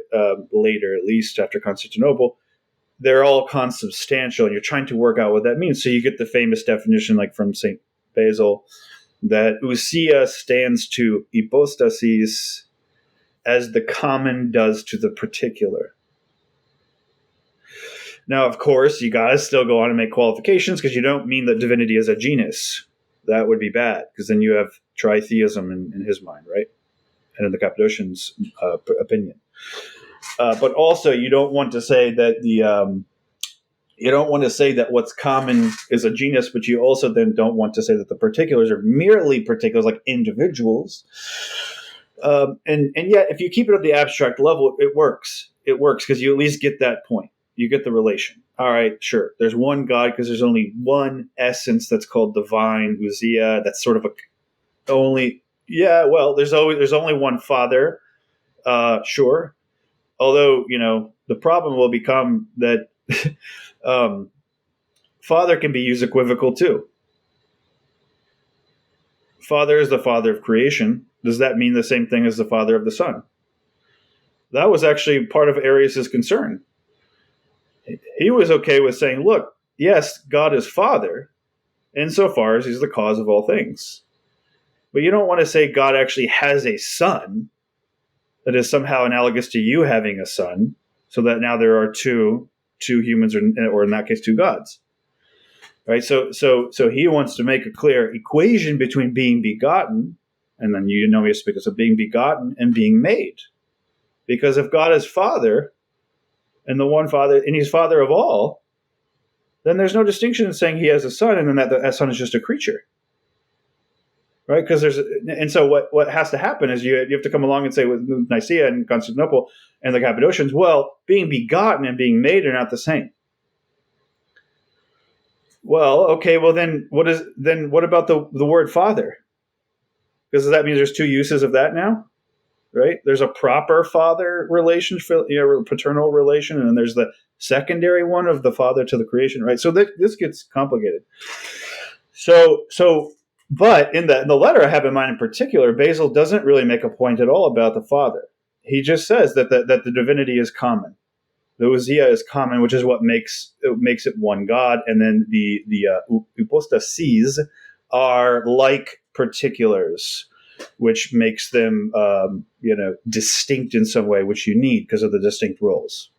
later, at least after Constantinople. They're all consubstantial, and you're trying to work out what that means. So you get the famous definition, like from St. Basil, that ousia stands to hypostasis as the common does to the particular. Now, of course, you guys still go on and make qualifications because you don't mean that divinity is a genus. That would be bad, because then you have tritheism in his mind, right? And in the Cappadocians' opinion. But also, you don't want to say that what's common is a genus, but you also then don't want to say that the particulars are merely particulars, like individuals. And yet, if you keep it at the abstract level, it works. It works because you at least get that point. You get the relation. All right, sure. There's one God because there's only one essence that's called divine, ousia. That's sort of there's only one Father. Sure. Although, the problem will become that Father can be used equivocal too. Father is the Father of creation. Does that mean the same thing as the Father of the Son? That was actually part of Arius' concern. He was okay with saying, look, yes, God is Father, insofar as he's the cause of all things. But you don't want to say God actually has a son that is somehow analogous to you having a son, so that now there are two humans, or in that case, 2 gods. Right? So he wants to make a clear equation between being begotten, and then he speaks of being begotten and being made. Because if God is Father, and the one Father, and he's Father of all, then there's no distinction in saying he has a son, and then that son is just a creature. right? Because so what has to happen is you have to come along and say with Nicaea and Constantinople and the Cappadocians, well, being begotten and being made are not the same. Well, okay, well then what about the word father? Because that means there's two uses of that now, right? There's a proper father relation, paternal relation, and then there's the secondary one of the father to the creation, right? So this gets complicated. But in the letter I have in mind in particular, Basil doesn't really make a point at all about the father. He just says that the divinity is common. The ousia is common, which is what makes it one God, and then the hypostases are like particulars, which makes them distinct in some way, which you need because of the distinct roles.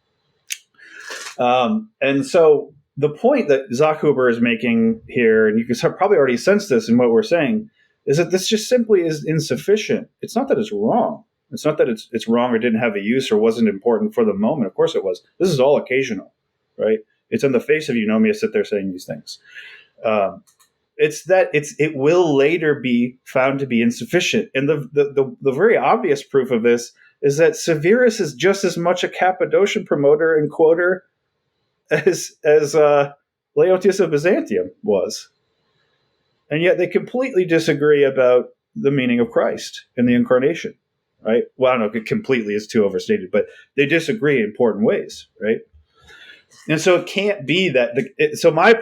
And so the point that Zachhuber is making here, and you can probably already sense this in what we're saying, is that this just simply is insufficient. It's not that it's wrong. It's not that it's wrong or didn't have a use or wasn't important for the moment. Of course it was. This is all occasional, right? It's on the face of Eunomius that they're saying these things. It's that it will later be found to be insufficient. And the very obvious proof of this is that Severus is just as much a Cappadocian promoter and quoter as Leontius of Byzantium was. And yet they completely disagree about the meaning of Christ and the incarnation. Right? Well, I don't know, completely is too overstated, but they disagree in important ways, right? And so it can't be that. So my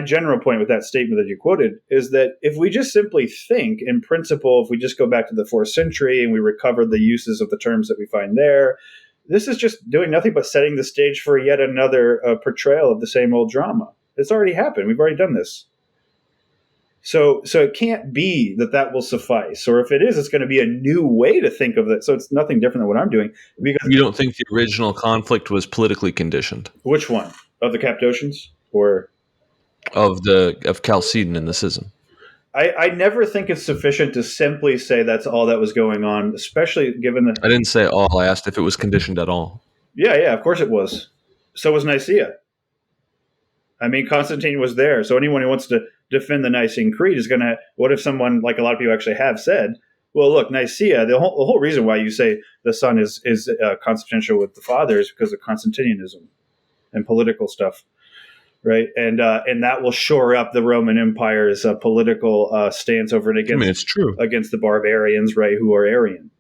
general point with that statement that you quoted is that if we just simply think, in principle, if we just go back to the 4th century and we recover the uses of the terms that we find there, this is just doing nothing but setting the stage for yet another portrayal of the same old drama. It's already happened. We've already done this. So it can't be that will suffice, or if it is, it's going to be a new way to think of it. So it's nothing different than what I'm doing. Because you don't think the original conflict was politically conditioned? Which one of the Cappadocians, or of Chalcedon and the Schism? I never think it's sufficient to simply say that's all that was going on, especially given that I didn't say all. I asked if it was conditioned at all. Yeah, of course it was. So was Nicaea. I mean, Constantine was there. So anyone who wants to defend the Nicene Creed is going to, what if someone, like a lot of people actually have said, well, look, Nicaea, the whole reason why you say the Son is consubstantial with the Father is because of Constantinianism and political stuff, right? And that will shore up the Roman Empire's political stance over and against, it's true. Against the barbarians, right, who are Arian.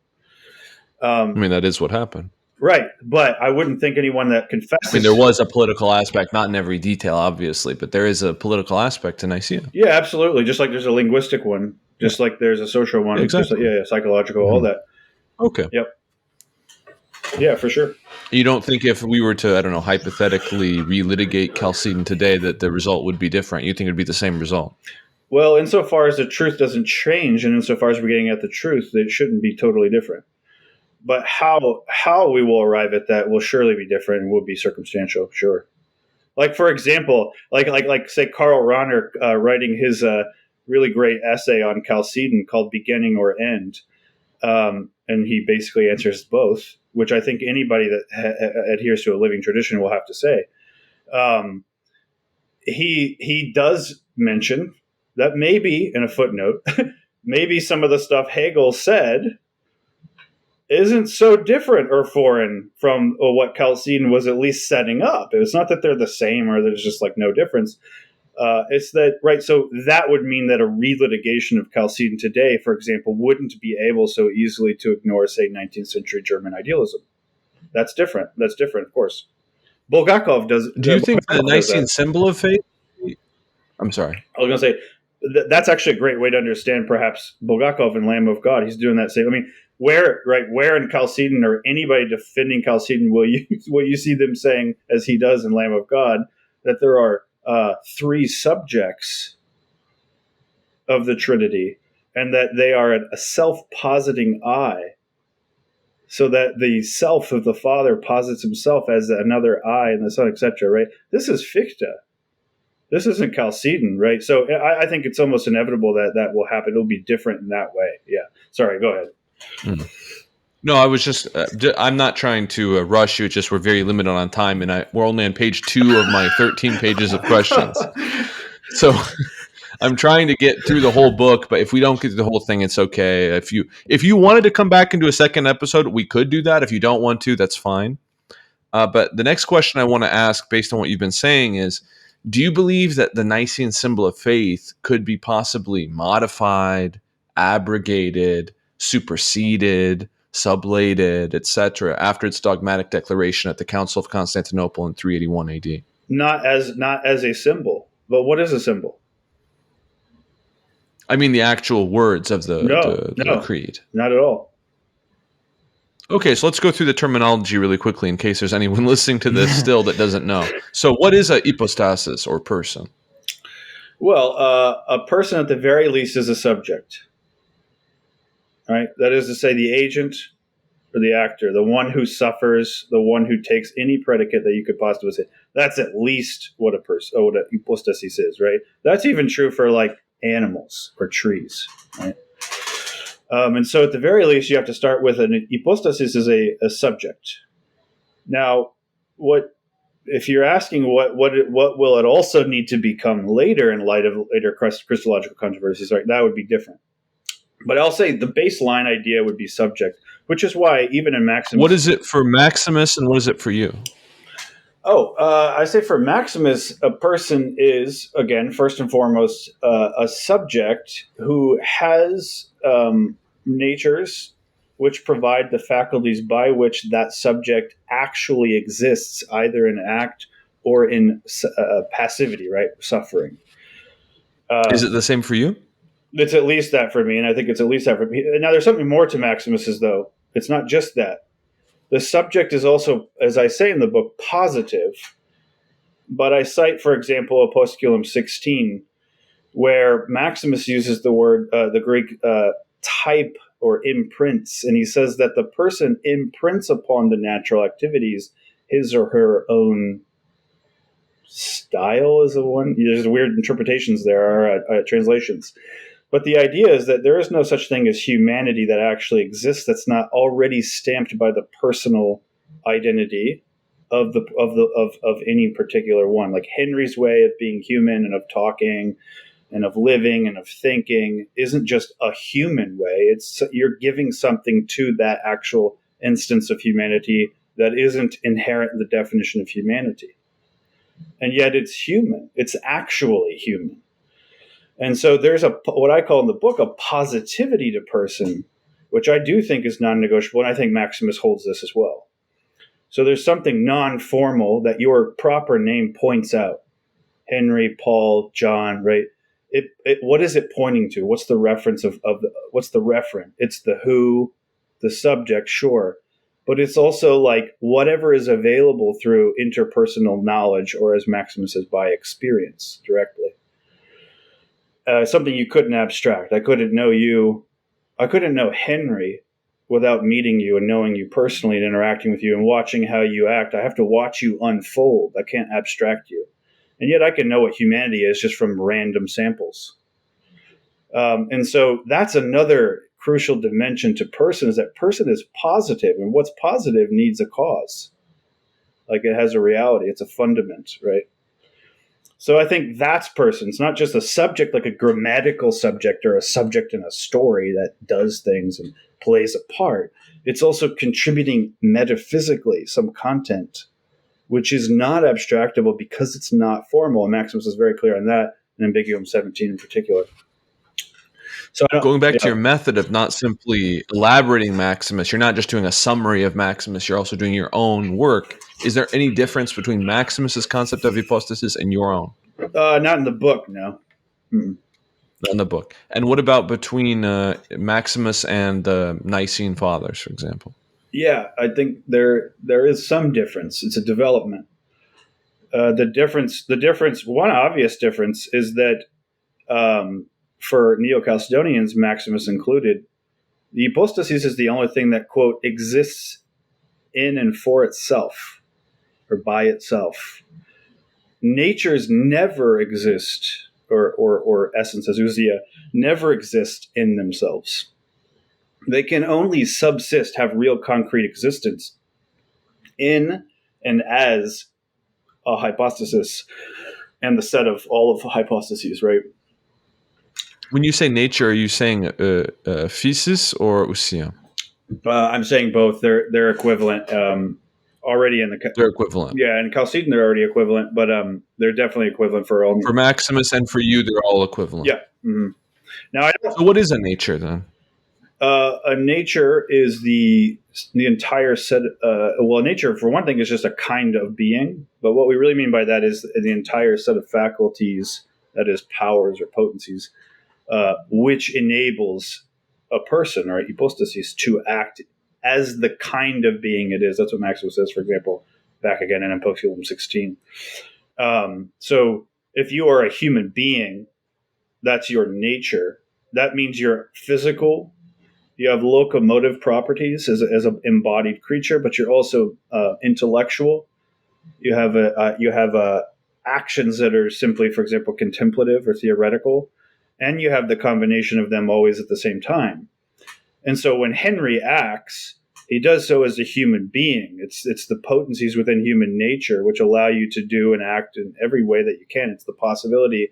That is what happened. Right, but I wouldn't think anyone that confesses... there was a political aspect, not in every detail, obviously, but there is a political aspect to Nicaea. Yeah, absolutely. Just like there's a linguistic one, just like there's a social one, exactly. Psychological, all that. Okay. Yep. Yeah, for sure. You don't think if we were to, hypothetically relitigate Chalcedon today that the result would be different? You think it would be the same result? Well, insofar as the truth doesn't change, and insofar as we're getting at the truth, it shouldn't be totally different. But how we will arrive at that will surely be different and will be circumstantial, sure. Like, for example, like say Karl Rahner writing his really great essay on Chalcedon called Beginning or End, and he basically answers both, which I think anybody that adheres to a living tradition will have to say. He does mention that maybe, in a footnote, maybe some of the stuff Hegel said isn't so different or foreign from what Chalcedon was at least setting up. It's not that they're the same or there's just like no difference. It's that, right, so that would mean that a relitigation of Chalcedon today, for example, wouldn't be able so easily to ignore, say, 19th century German idealism. That's different, of course. Bulgakov does... Do you think the Nicene symbol of faith... I'm sorry. I was going to say, that's actually a great way to understand perhaps Bulgakov and Lamb of God. He's doing that same... Where in Chalcedon or anybody defending Chalcedon will you see them saying, as he does in Lamb of God, that there are three subjects of the Trinity and that they are a self-positing I, so that the self of the Father posits himself as another I and the Son, etc., right? This is Fichte. This isn't Chalcedon, right? So I think it's almost inevitable that will happen. It'll be different in that way. Yeah. Sorry, go ahead. No, I was just, I'm not trying to rush you. It's just we're very limited on time, and we're only on page 2 of my 13 pages of questions. So I'm trying to get through the whole book, but if we don't get through the whole thing, it's okay. If you wanted to come back and do a second episode, we could do that. If you don't want to, that's fine. But the next question I want to ask, based on what you've been saying, is: do you believe that the Nicene symbol of faith could be possibly modified, abrogated, superseded, sublated, etc., after its dogmatic declaration at the Council of Constantinople in 381 AD? Not as a symbol, but what is a symbol? I mean, the actual words of the No, creed. not at all. Okay, so let's go through the terminology really quickly in case there's anyone listening to this still that doesn't know. So, what is a hypostasis or person? Well, a person at the very least is a subject, right? That is to say, the agent or the actor, the one who suffers, the one who takes any predicate that you could possibly say. That's at least what a person, what a hypostasis is, right? That's even true for like animals or trees, right? And so, at the very least, you have to start with an hypostasis is a subject. Now, what if you're asking what will it also need to become later in light of later Christological controversies? Right, that would be different. But I'll say the baseline idea would be subject, which is why even in Maximus, What is it for Maximus, and what is it for you? I say for Maximus, a person is, again, first and foremost, a subject who has natures which provide the faculties by which that subject actually exists, either in act or in passivity, right? Suffering. Is it the same for you? It's at least that for me, and I think it's at least that for me. Now, there's something more to Maximus's, though. It's not just that. The subject is also, as I say in the book, positive. But I cite, for example, Opusculum 16, where Maximus uses the word, the Greek type or imprints, and he says that the person imprints upon the natural activities his or her own style is the one. There's weird interpretations there, translations. But the idea is that there is no such thing as humanity that actually exists that's not already stamped by the personal identity of any particular one. Like Henry's way of being human and of talking and of living and of thinking isn't just a human way. It's you're giving something to that actual instance of humanity that isn't inherent in the definition of humanity. And yet it's human. It's actually human. And so there's what I call in the book a positivity to person, which I do think is non-negotiable, and I think Maximus holds this as well. So there's something non-formal that your proper name points out. Henry, Paul, John, right? What is it pointing to? What's the reference what's the referent? It's the who, the subject, sure. But it's also like whatever is available through interpersonal knowledge, or as Maximus says, by experience directly. Something you couldn't abstract. I couldn't know you. I couldn't know Henry without meeting you and knowing you personally and interacting with you and watching how you act. I have to watch you unfold. I can't abstract you. And yet I can know what humanity is just from random samples. And so that's another crucial dimension to person, is that person is positive, and what's positive needs a cause. Like it has a reality. It's a fundament, right? So I think that's person. It's not just a subject, like a grammatical subject or a subject in a story that does things and plays a part. It's also contributing metaphysically some content, which is not abstractable because it's not formal. And Maximus is very clear on that, in Ambiguum 17 in particular. So going back to your method of not simply elaborating Maximus, you're not just doing a summary of Maximus, you're also doing your own work. Is there any difference between Maximus's concept of hypostasis and your own? Not in the book, no. Mm-mm. Not in the book. And what about between Maximus and the Nicene Fathers, for example? Yeah, I think there is some difference. It's a development. The difference, one obvious difference is that for Neo-Chalcedonians, Maximus included, the hypostasis is the only thing that, quote, exists in and for itself or by itself. Natures never exist, or essence, as ousia, never exist in themselves. They can only subsist, have real concrete existence in and as a hypostasis and the set of all of the hypostases, right? When you say nature, are you saying physis or ousia? I'm saying both. They're equivalent already in the. They're equivalent. Yeah, in Chalcedon they're already equivalent, but they're definitely equivalent for all. For Maximus and for you, they're all equivalent. Yeah. Mm-hmm. Now I don't. So what is a nature then? A nature is the entire set. Well, nature for one thing is just a kind of being, but what we really mean by that is the entire set of faculties, that is powers or potencies, which enables a person or hypostasis to act as the kind of being it is. That's what Maximus says, for example, back again in Postulum 16. So if you are a human being, that's your nature. That means you're physical. You have locomotive properties as an embodied creature, but you're also intellectual. You have actions that are simply, for example, contemplative or theoretical, and you have the combination of them always at the same time. And so when Henry acts, he does so as a human being. It's the potencies within human nature which allow you to do and act in every way that you can. It's the possibility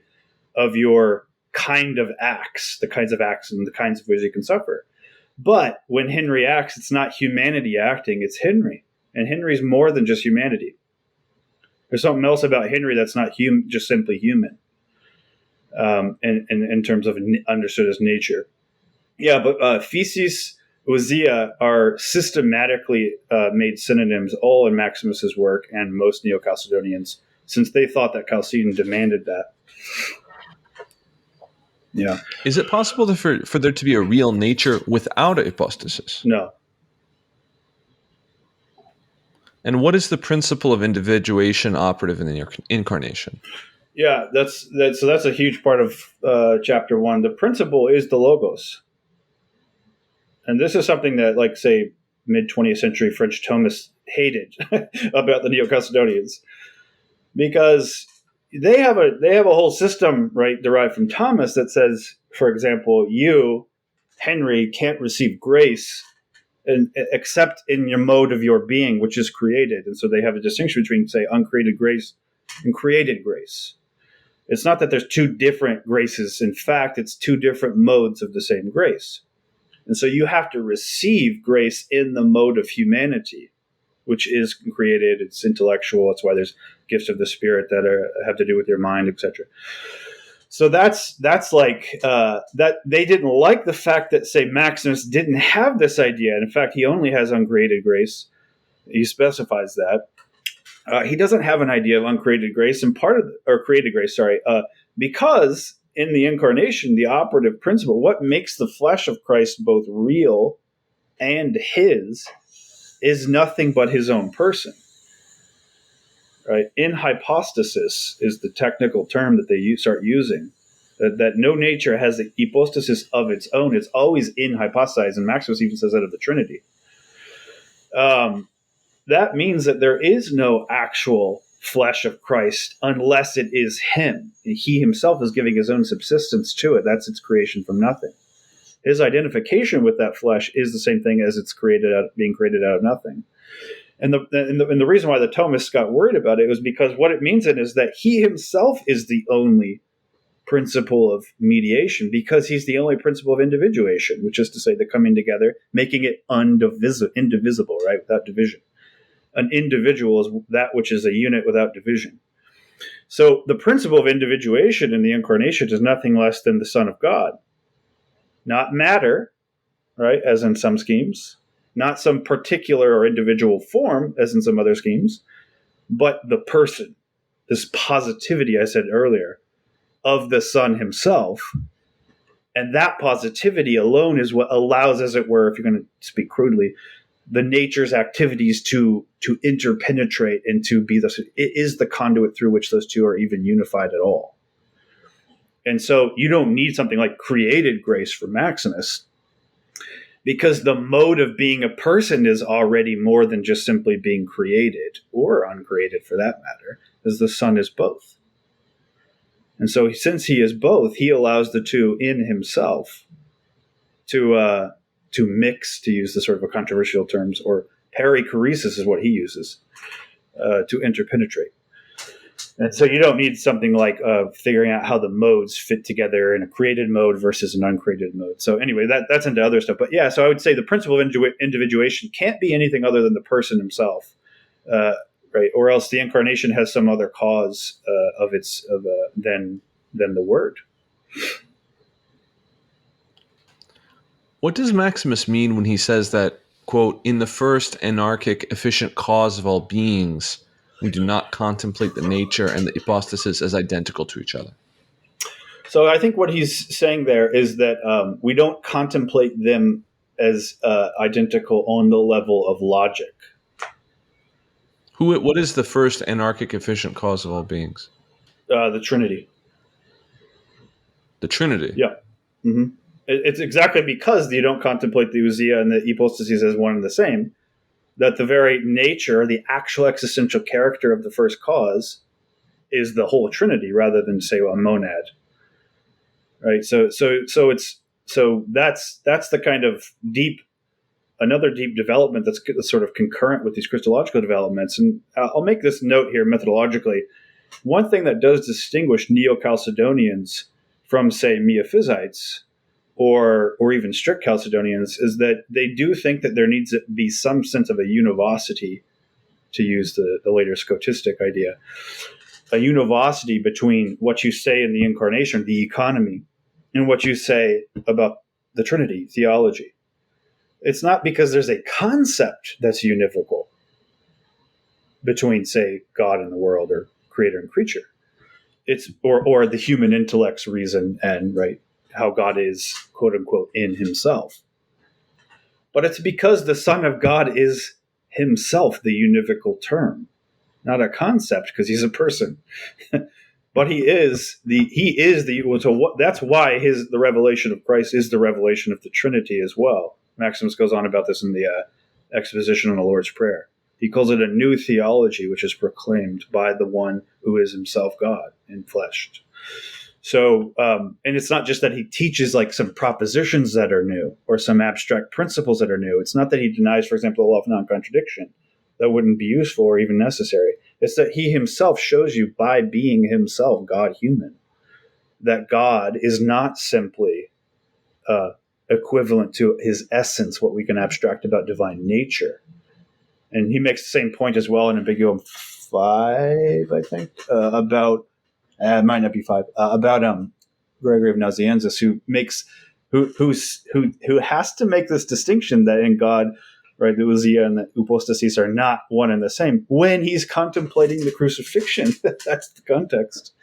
of your kind of acts, the kinds of acts and the kinds of ways you can suffer. But when Henry acts, it's not humanity acting, it's Henry. And Henry's more than just humanity. There's something else about Henry that's not just simply human, in terms of understood as nature. Yeah, but physis, ousia are systematically made synonyms all in Maximus's work and most Neo-Chalcedonians, since they thought that Chalcedon demanded that. Yeah. Is it possible for there to be a real nature without a hypostasis? No. And what is the principle of individuation operative in the incarnation? Yeah, that's a huge part of chapter 1. The principle is the logos. And this is something that, like, say, mid-20th century French Thomists hated about the Neo-Chalcedonians, because they have a whole system, right, derived from Thomas that says, for example, you, Henry, can't receive grace except in your mode of your being, which is created. And so they have a distinction between, say, uncreated grace and created grace. It's not that there's two different graces. In fact, it's two different modes of the same grace. And so you have to receive grace in the mode of humanity, which is created. It's intellectual. That's why there's gifts of the Spirit that have to do with your mind, etc. So that's like that. They didn't like the fact that, say, Maximus didn't have this idea. And in fact, he only has uncreated grace. He specifies that. He doesn't have an idea of uncreated grace, and created grace, because in the incarnation, the operative principle, what makes the flesh of Christ both real and his, is nothing but his own person. Right? In hypostasis is the technical term that they start using. That no nature has a hypostasis of its own. It's always in hypostasis, and Maximus even says that of the Trinity. That means that there is no actual flesh of Christ unless it is him. He himself is giving his own subsistence to it. That's its creation from nothing. His identification with that flesh is the same thing as it's being created out of nothing. And the reason why the Thomists got worried about it was because what it means is that he himself is the only principle of mediation, because he's the only principle of individuation, which is to say the coming together, making it indivisible, right, without division. An individual is that which is a unit without division. So the principle of individuation in the incarnation is nothing less than the Son of God. Not matter, right, as in some schemes, not some particular or individual form, as in some other schemes, but the person, this positivity I said earlier, of the Son himself. And that positivity alone is what allows, as it were, if you're going to speak crudely, the nature's activities to interpenetrate and to be it is the conduit through which those two are even unified at all. And so you don't need something like created grace for Maximus, because the mode of being a person is already more than just simply being created, or uncreated for that matter, as the Son is both. And so since he is both, he allows the two in himself to mix, to use the sort of a controversial terms, or perichoresis is what he uses, to interpenetrate. And so you don't need something like figuring out how the modes fit together in a created mode versus an uncreated mode. So anyway, that's into other stuff. But yeah, so I would say the principle of individuation can't be anything other than the person himself, uh, right? Or else the incarnation has some other cause than the word. What does Maximus mean when he says that, quote, in the first anarchic efficient cause of all beings, we do not contemplate the nature and the hypostasis as identical to each other? So I think what he's saying there is that we don't contemplate them as identical on the level of logic. What is the first anarchic efficient cause of all beings? The Trinity. The Trinity. Yeah. Mm-hmm. It's exactly because you don't contemplate the ousia and the hypostases as one and the same, that the very nature, the actual existential character of the first cause is the whole Trinity rather than, say, a monad. Right? So that's the kind of another deep development that's sort of concurrent with these Christological developments. And I'll make this note here methodologically. One thing that does distinguish Neo-Chalcedonians from, say, Miaphysites or even strict Chalcedonians is that they do think that there needs to be some sense of a univocity, to use the later Scotistic idea, a univocity between what you say in the incarnation, the economy, and what you say about the Trinity, theology. It's not because there's a concept that's univocal between, say, God and the world or creator and creature. It's or the human intellect's reason and right how God is, quote unquote, in himself. But it's because the Son of God is himself the univocal term, not a concept because he's a person. But that's why the revelation of Christ is the revelation of the Trinity as well. Maximus goes on about this in the exposition on the Lord's Prayer. He calls it a new theology, which is proclaimed by the one who is himself God enfleshed. So, and it's not just that he teaches like some propositions that are new or some abstract principles that are new. It's not that he denies, for example, the law of non-contradiction. That wouldn't be useful or even necessary. It's that he himself shows you by being himself, God human, that God is not simply equivalent to his essence, what we can abstract about divine nature. And he makes the same point as well in Ambiguum 5, I think, about it might not be 5, about Gregory of Nazianzus, who has to make this distinction that in God, right, the ousia and the hypostases are not one and the same when he's contemplating the crucifixion. That's the context.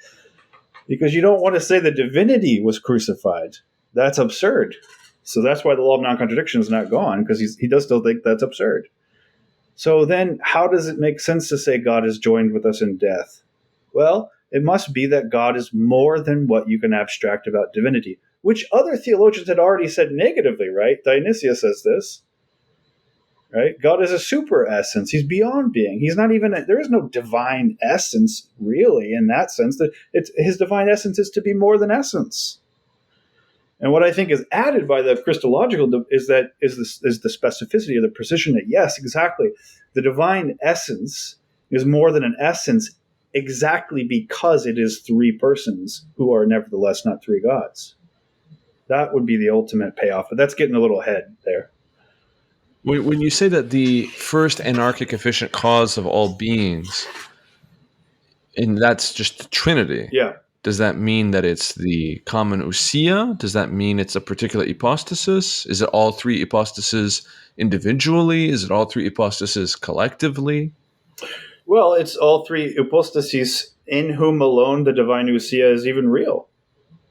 Because you don't want to say the divinity was crucified. That's absurd. So that's why the law of non-contradiction is not gone, because he does still think that's absurd. So then how does it make sense to say God is joined with us in death? Well, it must be that God is more than what you can abstract about divinity, which other theologians had already said negatively, right? Dionysius says this, right? God is a super essence. He's beyond being. He's not even, there is no divine essence really in that sense. That his divine essence is to be more than essence. And what I think is added by the Christological is the specificity or the precision that, yes, exactly, the divine essence is more than an essence exactly because it is three persons who are nevertheless not three gods. That would be the ultimate payoff, but that's getting a little ahead there. When you say that the first anarchic efficient cause of all beings, and that's just the Trinity, yeah. Does that mean that it's the common ousia? Does that mean it's a particular hypostasis? Is it all three hypostases individually? Is it all three hypostases collectively? Well, it's all three hypostases in whom alone the divine ousia is even real.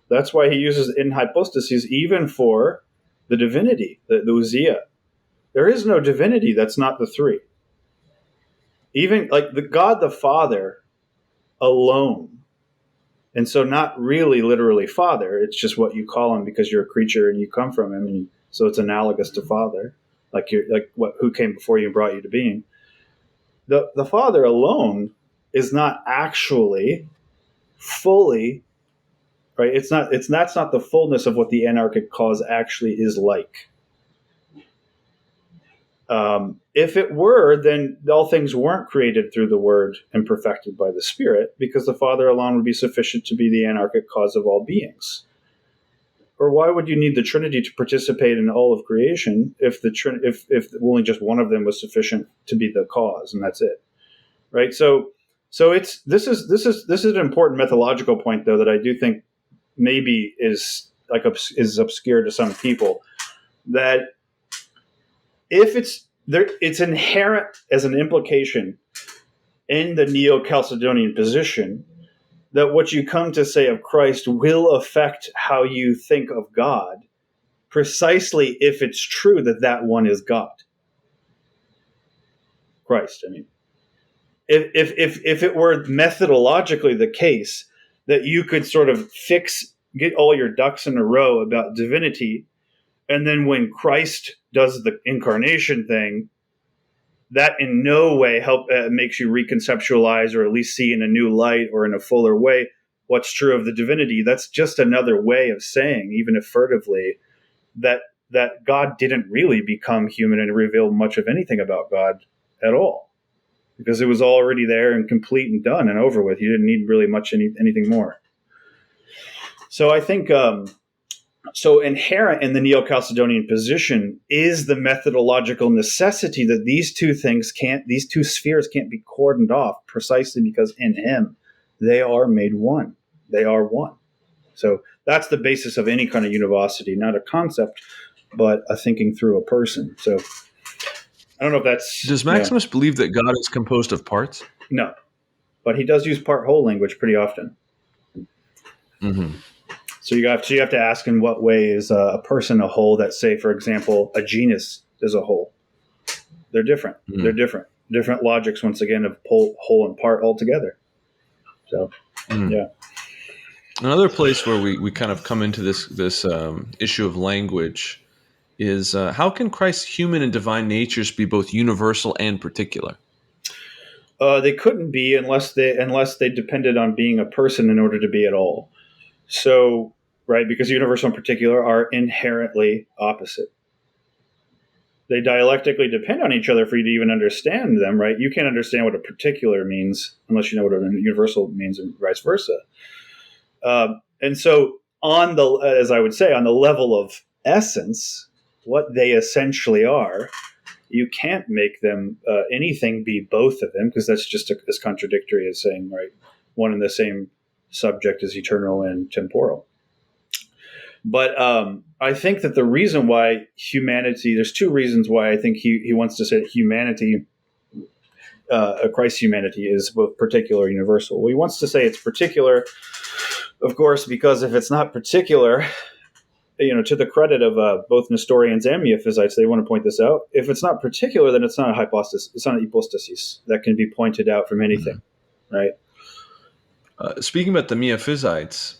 That's why he uses in hypostases even for the divinity, the ousia. There is no divinity that's not the three. Even like the God the Father alone. And so not really literally father, it's just what you call him because you're a creature and you come from him, and so it's analogous to father, who came before you and brought you to being. The Father alone is not actually fully, right? That's not the fullness of what the anarchic cause actually is like. If it were, then all things weren't created through the Word and perfected by the Spirit, because the Father alone would be sufficient to be the anarchic cause of all beings. Or why would you need the Trinity to participate in all of creation if if only just one of them was sufficient to be the cause, and that's it, right? So this is an important methodological point, though, that I do think maybe is obscure to some people. That if it's there, it's inherent as an implication in the Neo-Chalcedonian position that what you come to say of Christ will affect how you think of God, precisely if it's true that that one is God. Christ, I mean. If it were methodologically the case that you could sort of get all your ducks in a row about divinity, and then when Christ does the incarnation thing, that in no way makes you reconceptualize or at least see in a new light or in a fuller way what's true of the divinity. That's just another way of saying, even if furtively, that God didn't really become human and reveal much of anything about God at all, because it was already there and complete and done and over with. You didn't need really much anything more. So I think so inherent in the Neo-Chalcedonian position is the methodological necessity that these two spheres can't be cordoned off, precisely because in him they are made one. They are one. So that's the basis of any kind of univocity, not a concept, but a thinking through a person. So I don't know if that's... Does Maximus believe that God is composed of parts? No, but he does use part-whole language pretty often. Mm-hmm. So you have to ask, in what way is a person a whole that, say, for example, a genus is a whole? They're different. Mm. They're different. Different logics, once again, of whole and part altogether. So, yeah. Another place where we kind of come into this issue of language is how can Christ's human and divine natures be both universal and particular? They couldn't be unless they depended on being a person in order to be at all. So, right, because universal and particular are inherently opposite. They dialectically depend on each other for you to even understand them, right? You can't understand what a particular means unless you know what a universal means, and vice versa. And so, as I would say, on the level of essence, what they essentially are, you can't make them anything be both of them, because that's just as contradictory as saying, right, one and the same subject is eternal and temporal. But I think that the reason why humanity, there's two reasons why I think he wants to say that humanity, Christ's humanity, is both particular and universal. Well, he wants to say it's particular, of course, because if it's not particular, to the credit of both Nestorians and Miaphysites, they want to point this out. If it's not particular, then it's not a hypostasis. It's not an hypostasis that can be pointed out from anything, right? Speaking about the Miaphysites,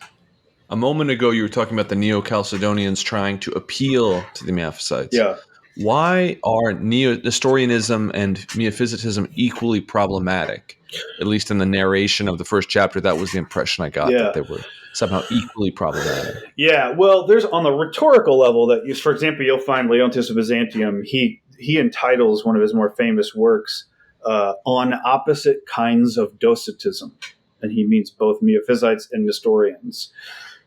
a moment ago you were talking about the Neo-Chalcedonians trying to appeal to the Miaphysites. Yeah. Why are Nestorianism and Miaphysitism equally problematic? At least in the narration of the first chapter, that was the impression I got, that they were somehow equally problematic. Yeah, well, there's on the rhetorical level that, for example, you'll find Leontius of Byzantium, he entitles one of his more famous works On Opposite Kinds of Docetism. And he means both Miaphysites and Nestorians.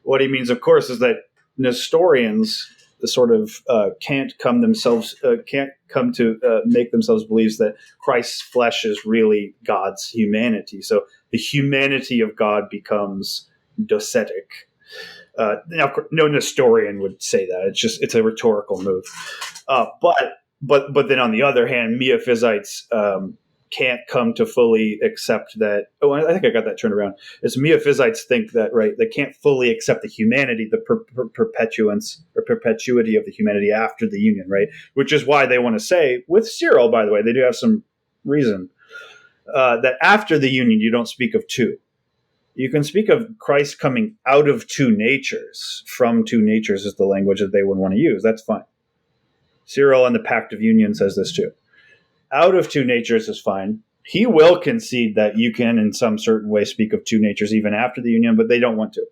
What he means, of course, is that Nestorians can't come to make themselves believe that Christ's flesh is really God's humanity. So the humanity of God becomes docetic. Now, no Nestorian would say that. It's a rhetorical move. But then on the other hand, Miaphysites can't come to fully accept that. Oh, I think I got that turned around. It's Miaphysites think that, right, they can't fully accept the humanity, the perpetuance or perpetuity of the humanity after the union, right? Which is why they want to say, with Cyril, by the way, they do have some reason, that after the union, you don't speak of two. You can speak of Christ coming out of two natures. From two natures is the language that they would want to use. That's fine. Cyril in the Pact of Union says this too. Out of two natures is fine. He will concede that you can, in some certain way, speak of two natures even after the union, but they don't want to.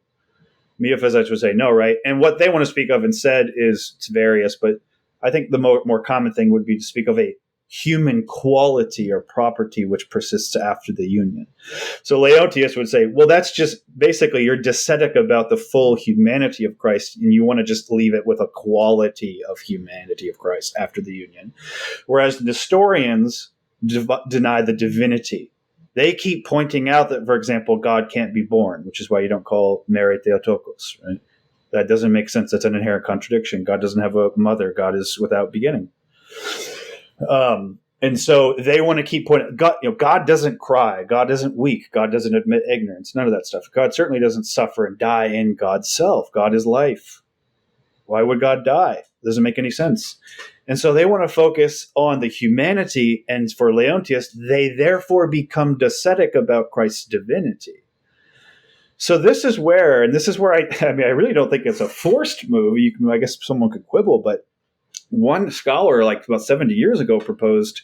Miaphysites would say no, right? And what they want to speak of instead is, it's various, but I think the more common thing would be to speak of a human quality or property which persists after the union. So Laertius would say, well, that's just basically you're discetic about the full humanity of Christ, and you want to just leave it with a quality of humanity of Christ after the union. Whereas the Nestorians deny the divinity. They keep pointing out that, for example, God can't be born, which is why you don't call Mary Theotokos, right? That doesn't make sense. That's an inherent contradiction. God doesn't have a mother. God is without beginning. And so they want to keep pointing. God doesn't cry. God isn't weak. God doesn't admit ignorance. None of that stuff. God certainly doesn't suffer and die in God's self. God is life. Why would God die? It doesn't make any sense. And so they want to focus on the humanity. And for Leontius, they therefore become docetic about Christ's divinity. So this is where I really don't think it's a forced move. I guess someone could quibble, but one scholar, like about 70 years ago, proposed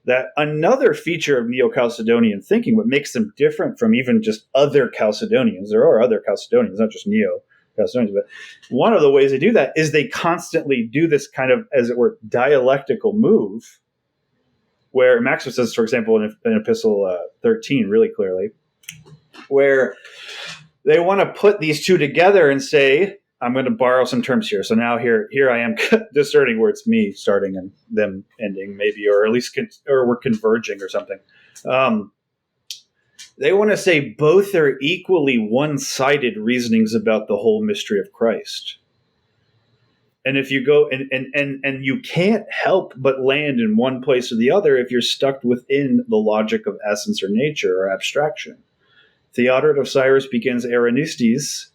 that another feature of Neo-Chalcedonian thinking, what makes them different from even just other Chalcedonians, there are other Chalcedonians, not just Neo-Chalcedonians, but one of the ways they do that is they constantly do this kind of, as it were, dialectical move, where Maximus says, for example, in Epistle 13, really clearly, where they want to put these two together and say, I'm going to borrow some terms here. So now here I am discerning where it's me starting and them ending, maybe, or at least or we're converging or something. They want to say both are equally one-sided reasonings about the whole mystery of Christ. And if you go and you can't help but land in one place or the other if you're stuck within the logic of essence or nature or abstraction. Theodoret of Cyrus begins Eranistes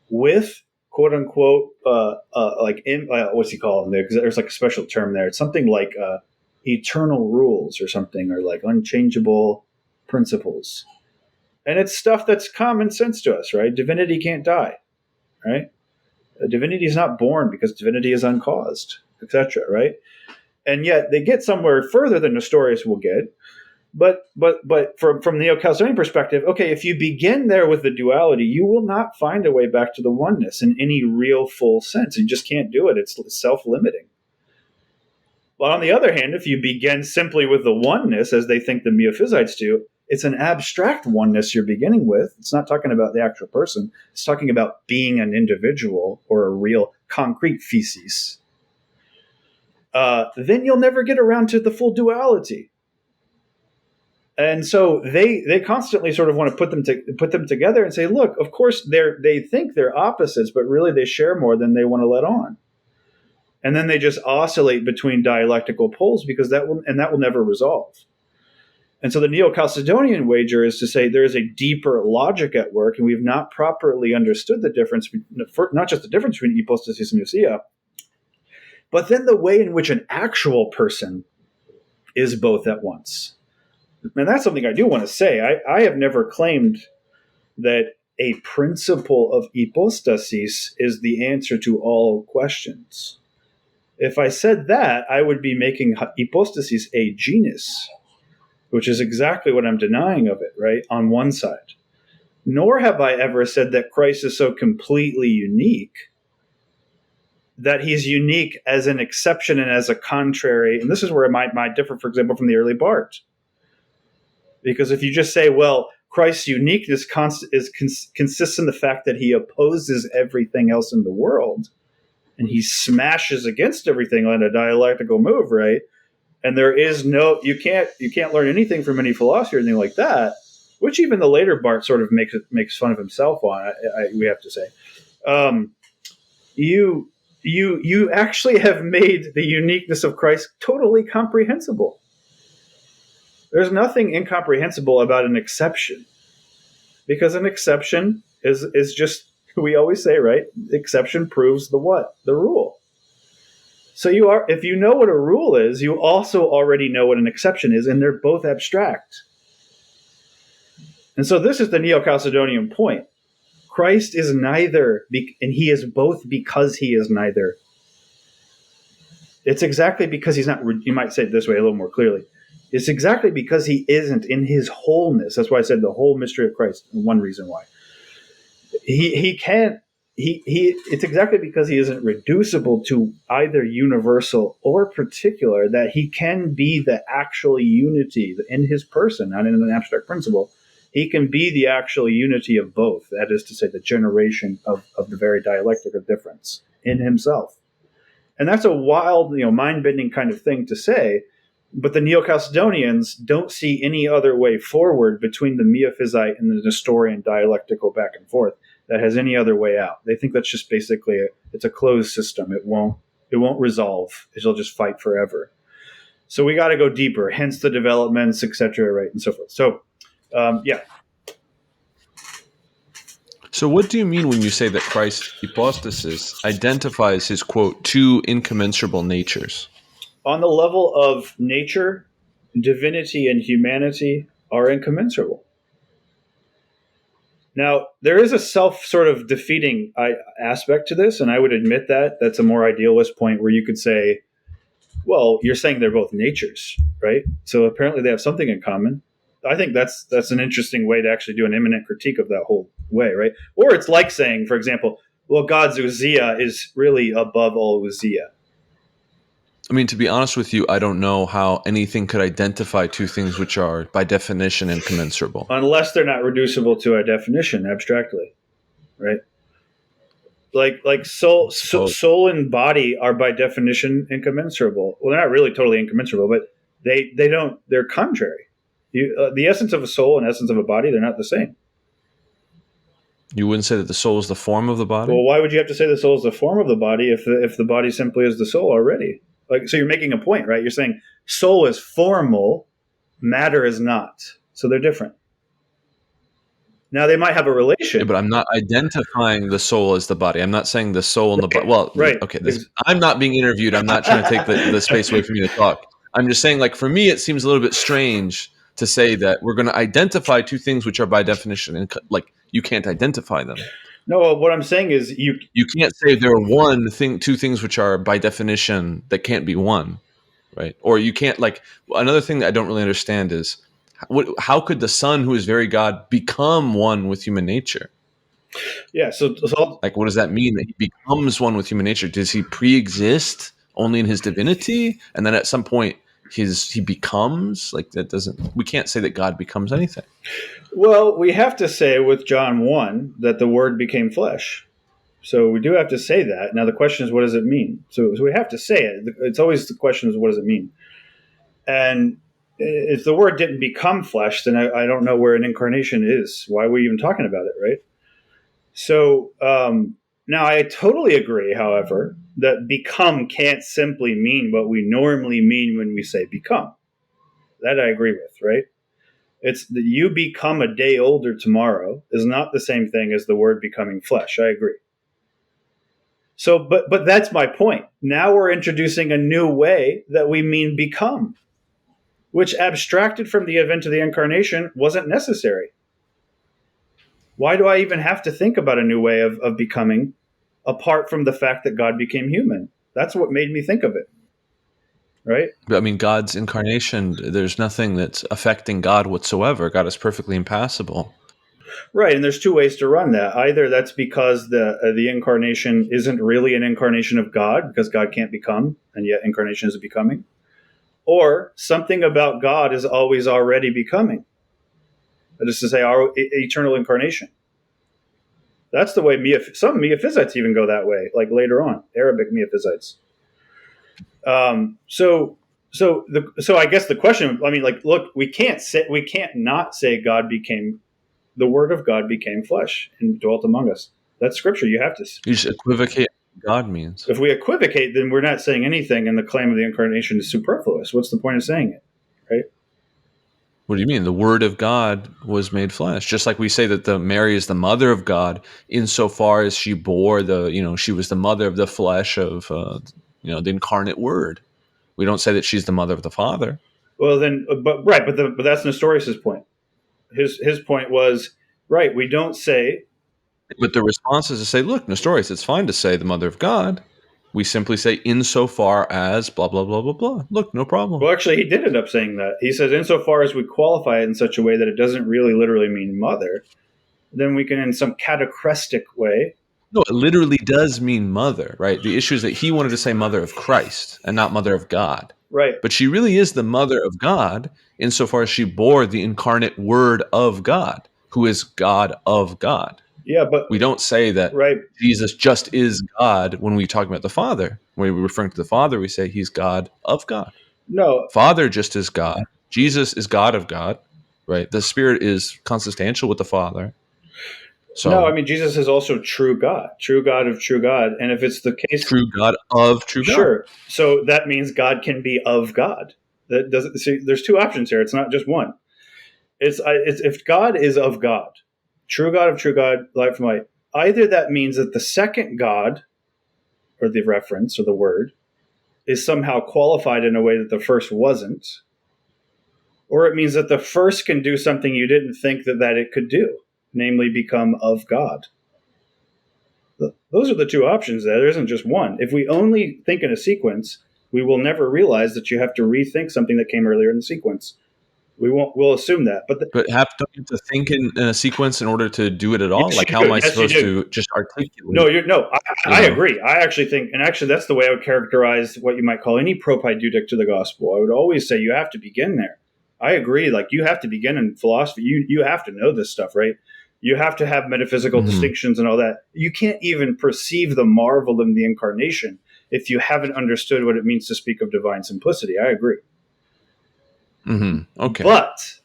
with quote unquote what's he called? There's like a special term there. It's something like eternal rules or something, or like unchangeable principles. And it's stuff that's common sense to us, right? Divinity can't die, right? Divinity is not born because divinity is uncaused, etc., right? And yet they get somewhere further than Nestorius will get. But from the Neo-Chalcedonian perspective, okay, if you begin there with the duality, you will not find a way back to the oneness in any real full sense. You just can't do it. It's self-limiting. But on the other hand, if you begin simply with the oneness, as they think the Miaphysites do, it's an abstract oneness you're beginning with. It's not talking about the actual person. It's talking about being an individual or a real concrete physis. Then you'll never get around to the full duality. And so they constantly sort of want to put them together and say, look, of course they think they're opposites, but really they share more than they want to let on. And then they just oscillate between dialectical poles because that will never resolve. And so the Neo-Chalcedonian wager is to say there is a deeper logic at work, and we've not properly understood the difference, not just the difference between hypostasis and ousia, but then the way in which an actual person is both at once. And that's something I do want to say. I have never claimed that a principle of hypostasis is the answer to all questions. If I said that, I would be making hypostasis a genus, which is exactly what I'm denying of it, right, on one side. Nor have I ever said that Christ is so completely unique that he's unique as an exception and as a contrary. And this is where it might differ, for example, from the early Barth. Because if you just say, well, Christ's uniqueness consists in the fact that he opposes everything else in the world, and he smashes against everything on a dialectical move, right? And there is you can't learn anything from any philosophy or anything like that, which even the later Barth sort of makes fun of himself on. We have to say, you actually have made the uniqueness of Christ totally comprehensible. There's nothing incomprehensible about an exception, because an exception is just, we always say, right? Exception proves the what? The rule. So if you know what a rule is, you also already know what an exception is, and they're both abstract. And so this is the Neo-Chalcedonian point. Christ is neither, and he is both because he is neither. It's exactly because he's not, you might say it this way a little more clearly. It's exactly because he isn't in his wholeness. That's why I said the whole mystery of Christ, and one reason why. He it's exactly because he isn't reducible to either universal or particular that he can be the actual unity in his person, not in an abstract principle. He can be the actual unity of both. That is to say, the generation of the very dialectic of difference in himself. And that's a wild, mind-bending kind of thing to say. But the Neo-Chalcedonians don't see any other way forward between the Miaphysite and the Nestorian dialectical back and forth that has any other way out. They think that's just basically it's a closed system. It won't resolve. It'll just fight forever. So we got to go deeper. Hence the developments, etc., right, and so forth. So, yeah. So what do you mean when you say that Christ's hypostasis identifies his, quote, two incommensurable natures? On the level of nature, divinity and humanity are incommensurable. Now, there is a self sort of defeating aspect to this, and I would admit that. That's a more idealist point where you could say, well, you're saying they're both natures, right? So apparently they have something in common. I think that's an interesting way to actually do an immanent critique of that whole way, right? Or it's like saying, for example, well, God's ousia is really above all ousia. I mean, to be honest with you, I don't know how anything could identify two things which are, by definition, incommensurable. Unless they're not reducible to a definition abstractly, right? Like soul and body are by definition incommensurable. Well, they're not really totally incommensurable, but they're contrary. The essence of a soul and essence of a body, they're not the same. You wouldn't say that the soul is the form of the body? Well, why would you have to say the soul is the form of the body if the body simply is the soul already? So you're making a point, right? You're saying soul is formal, matter is not. So they're different. Now they might have a relation. Yeah, but I'm not identifying the soul as the body. I'm not saying the soul and the body. Well, right. Okay. I'm not being interviewed. I'm not trying to take the space away from you to talk. I'm just saying, like, for me, it seems a little bit strange to say that we're going to identify two things which are by definition, and like you can't identify them. No, what I'm saying is you can't say there are two things which are by definition that can't be one, right? Or you can't, like, another thing that I don't really understand is how could the Son, who is very God, become one with human nature? Yeah, so like, what does that mean that he becomes one with human nature? Does he pre-exist only in his divinity, and then at some point he becomes, like, that doesn't, we can't say that God becomes anything. Well, we have to say with John 1 that the Word became flesh. So we do have to say that. Now the question is, what does it mean? So we have to say it. It's always the question is, what does it mean? And if the Word didn't become flesh, then I don't know where an incarnation is. Why are we even talking about it, right? So now I totally agree, however, that become can't simply mean what we normally mean when we say become. That I agree with, right? It's that you become a day older tomorrow is not the same thing as the Word becoming flesh. I agree. So, but that's my point. Now we're introducing a new way that we mean become, which abstracted from the event of the incarnation wasn't necessary. Why do I even have to think about a new way of becoming apart from the fact that God became human? That's what made me think of it. Right? But I mean, God's incarnation, there's nothing that's affecting God whatsoever. God is perfectly impassible. Right, and there's two ways to run that. Either that's because the incarnation isn't really an incarnation of God, because God can't become, and yet incarnation is a becoming. Or something about God is always already becoming. That is to say, our eternal incarnation. That's the way some Miaphysites even go that way, like later on, Arabic Miaphysites. So I guess the question, I mean, like, look, we can't not say the Word of God became flesh and dwelt among us. That's Scripture. You have to. You just equivocate what God means. If we equivocate, then we're not saying anything, and the claim of the incarnation is superfluous. What's the point of saying it, right? What do you mean? The Word of God was made flesh. Just like we say that Mary is the mother of God, insofar as she bore she was the mother of the flesh of the incarnate Word. We don't say that she's the mother of the Father. Well, then, but that's Nestorius' point. His point was, right, we don't say. But the response is to say, look, Nestorius, it's fine to say the mother of God. We simply say insofar as blah, blah, blah, blah, blah. Look, no problem. Well, actually, he did end up saying that. He says, insofar as we qualify it in such a way that it doesn't really literally mean mother, then we can, in some catachrestic way, No, it literally does mean mother, right? The issue is that he wanted to say mother of Christ and not mother of God. Right. But she really is the mother of God insofar as she bore the incarnate word of God, who is God of God. Yeah, but We don't say that right. Jesus just is God when we talk about the Father. When we're referring to the Father, we say he's God of God. No. Father just is God. Jesus is God of God, right? The Spirit is consubstantial with the Father. So, no, I mean Jesus is also true God of true God, and if it's the case, true God of true God. sure. So that means God can be of God. That doesn't see. There's two options here. It's not just one. It's if God is of God, true God of true God, light from light. Either that means that the second God, or the reference or the word, is somehow qualified in a way that the first wasn't, or it means that the first can do something you didn't think that it could do, namely become of God. Those are the two options. There isn't just one. If we only think in a sequence, we will never realize that you have to rethink something that came earlier in the sequence. We'll assume that. But don't you have to think in a sequence in order to do it at all? Yes, like, you how do. am I Yes, you supposed do. to just articulate? No, I know? agree. I actually think, and actually that's the way I would characterize what you might call any propaidutic to the gospel. I would always say you have to begin there. I agree. Like, you have to begin in philosophy. You have to know this stuff, right? You have to have metaphysical distinctions and all that. You can't even perceive the marvel in the incarnation if you haven't understood what it means to speak of divine simplicity. I agree. Okay. But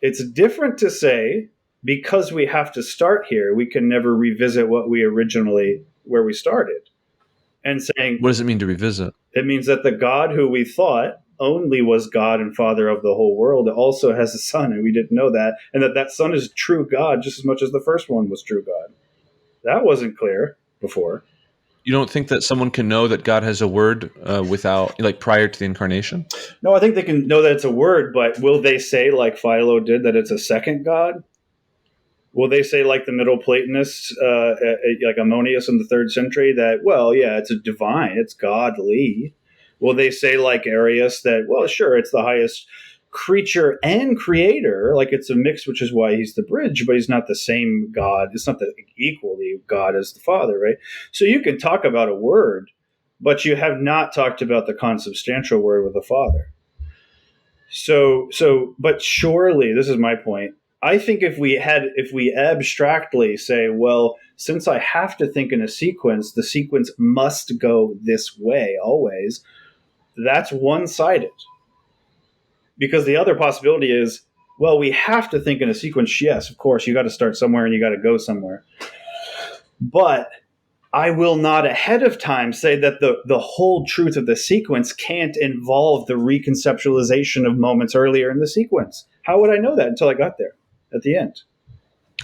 it's different to say, because we have to start here, we can never revisit where we started. And saying, what does it mean to revisit? It means that the God who we thought only was God and Father of the whole world also has a Son, and we didn't know that, and that Son is true God just as much as the first one was true God. That wasn't clear before. You don't think that someone can know that God has a word without, like, prior to the incarnation? No, I think they can know that it's a word, but will they say, like Philo did, that it's a second God? Will they say, like the Middle Platonists, like Ammonius in the 3rd century, that, well, yeah, it's a divine, it's godly? Will they say, like Arius, that, well, sure, it's the highest creature and creator, like it's a mix, which is why he's the bridge, but he's not the same God. It's not the equally God as the Father, right? So you can talk about a word, but you have not talked about the consubstantial word with the Father. But surely, this is my point, I think if we abstractly say, well, since I have to think in a sequence, the sequence must go this way always, that's one-sided. Because the other possibility is, well, we have to think in a sequence. Yes, of course, you got to start somewhere and you got to go somewhere. But I will not ahead of time say that the whole truth of the sequence can't involve the reconceptualization of moments earlier in the sequence. How would I know that until I got there at the end?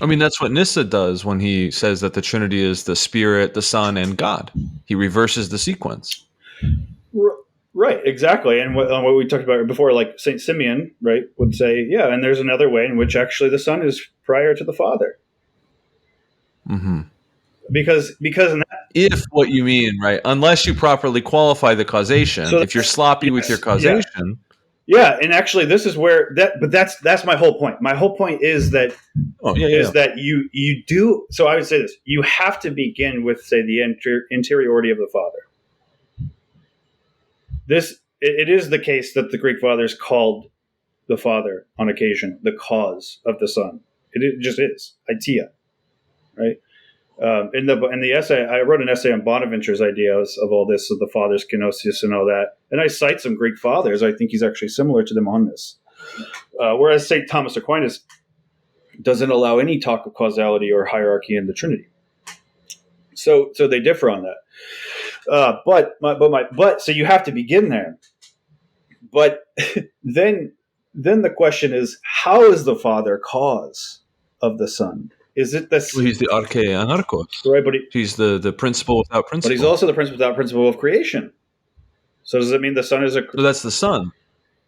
I mean, that's what Nyssa does when he says that the Trinity is the Spirit, the Son, and God. He reverses the sequence. Right, exactly. And what we talked about before, like St. Simeon, right, would say, yeah, and there's another way in which actually the Son is prior to the Father. Mm-hmm. Because if what you mean, right, unless you properly qualify the causation, so if you're sloppy with your causation. Yeah, and actually this is where that's my whole point. My whole point is that that you do, so I would say this, you have to begin with, say, the interiority of the Father. It is the case that the Greek Fathers called the Father on occasion the cause of the Son. It just is, idea, right? In the essay, I wrote an essay on Bonaventure's ideas of all this, of the Fathers, Kenosis, and all that. And I cite some Greek Fathers. I think he's actually similar to them on this. Whereas St. Thomas Aquinas doesn't allow any talk of causality or hierarchy in the Trinity. So they differ on that. But so you have to begin there. But then the question is, how is the Father cause of the Son? Is it this? Well, he's the arche anarchos, right? But he's the principle without principle. But he's also the principle without principle of creation. So does it mean the Son is a? So that's the Son.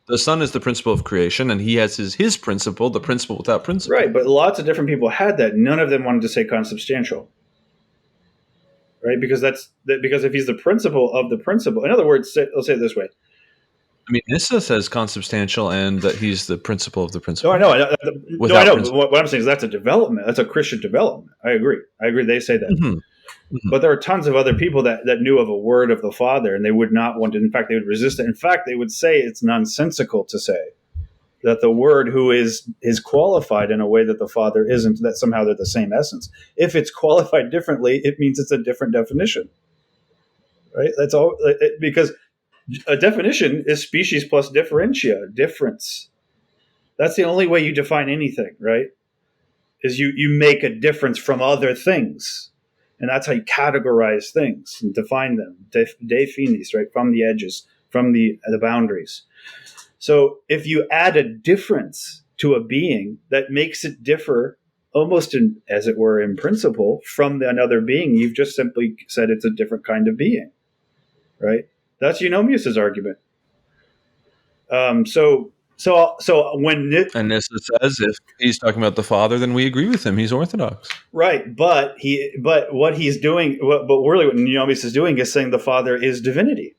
The Son is the principle of creation, and he has his principle, the principle without principle. Right, but lots of different people had that. None of them wanted to say consubstantial. Right, because because if he's the principle of the principle, in other words, let's say it this way. I mean, Nyssa says consubstantial and that he's the principle of the principle. No, I know. What I'm saying is that's a development. That's a Christian development. I agree. They say that. Mm-hmm. But there are tons of other people that knew of a word of the Father, and they would not want to. In fact, they would resist it. In fact, they would say it's nonsensical to say that the Word who is qualified in a way that the Father isn't, that somehow they're the same essence. If it's qualified differently, it means it's a different definition, right? That's all, because a definition is species plus differentia, difference. That's the only way you define anything, right? Is you make a difference from other things. And that's how you categorize things and define them. De finis, right? From the edges, from the boundaries. So if you add a difference to a being that makes it differ almost as it were in principle from another being, you've just simply said it's a different kind of being, right? That's Eunomius's argument. So when And Nissa says if he's talking about the Father, then we agree with him. He's Orthodox, right? But what he's doing, but really what Eunomius is doing is saying the Father is divinity.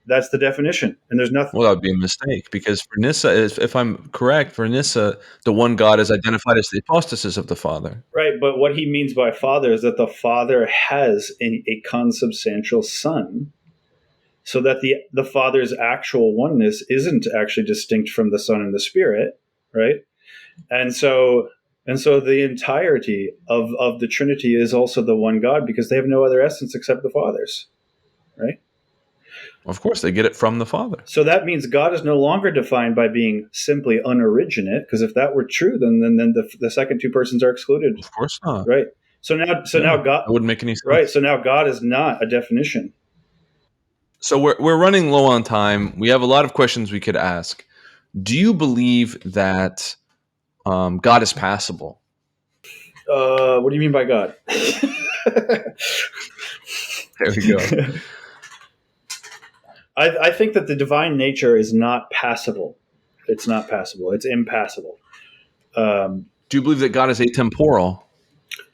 That's the definition, and there's nothing. Well, that would be a mistake because for Nissa, if I'm correct, for Nissa, the one God is identified as the hypostasis of the Father. Right, but what he means by Father is that the Father has a consubstantial Son, so that the Father's actual oneness isn't actually distinct from the Son and the Spirit, right? And so the entirety of the Trinity is also the one God because they have no other essence except the Father's, right? Of course, they get it from the Father. So that means God is no longer defined by being simply unoriginate, because if that were true, then the second two persons are excluded. Of course not. Right. So now God, that wouldn't make any sense. Right. So now God is not a definition. So we're running low on time. We have a lot of questions we could ask. Do you believe that God is passible? What do you mean by God? There we go. I think that the divine nature is not passible. It's not passible. It's impassible. Do you believe that God is atemporal?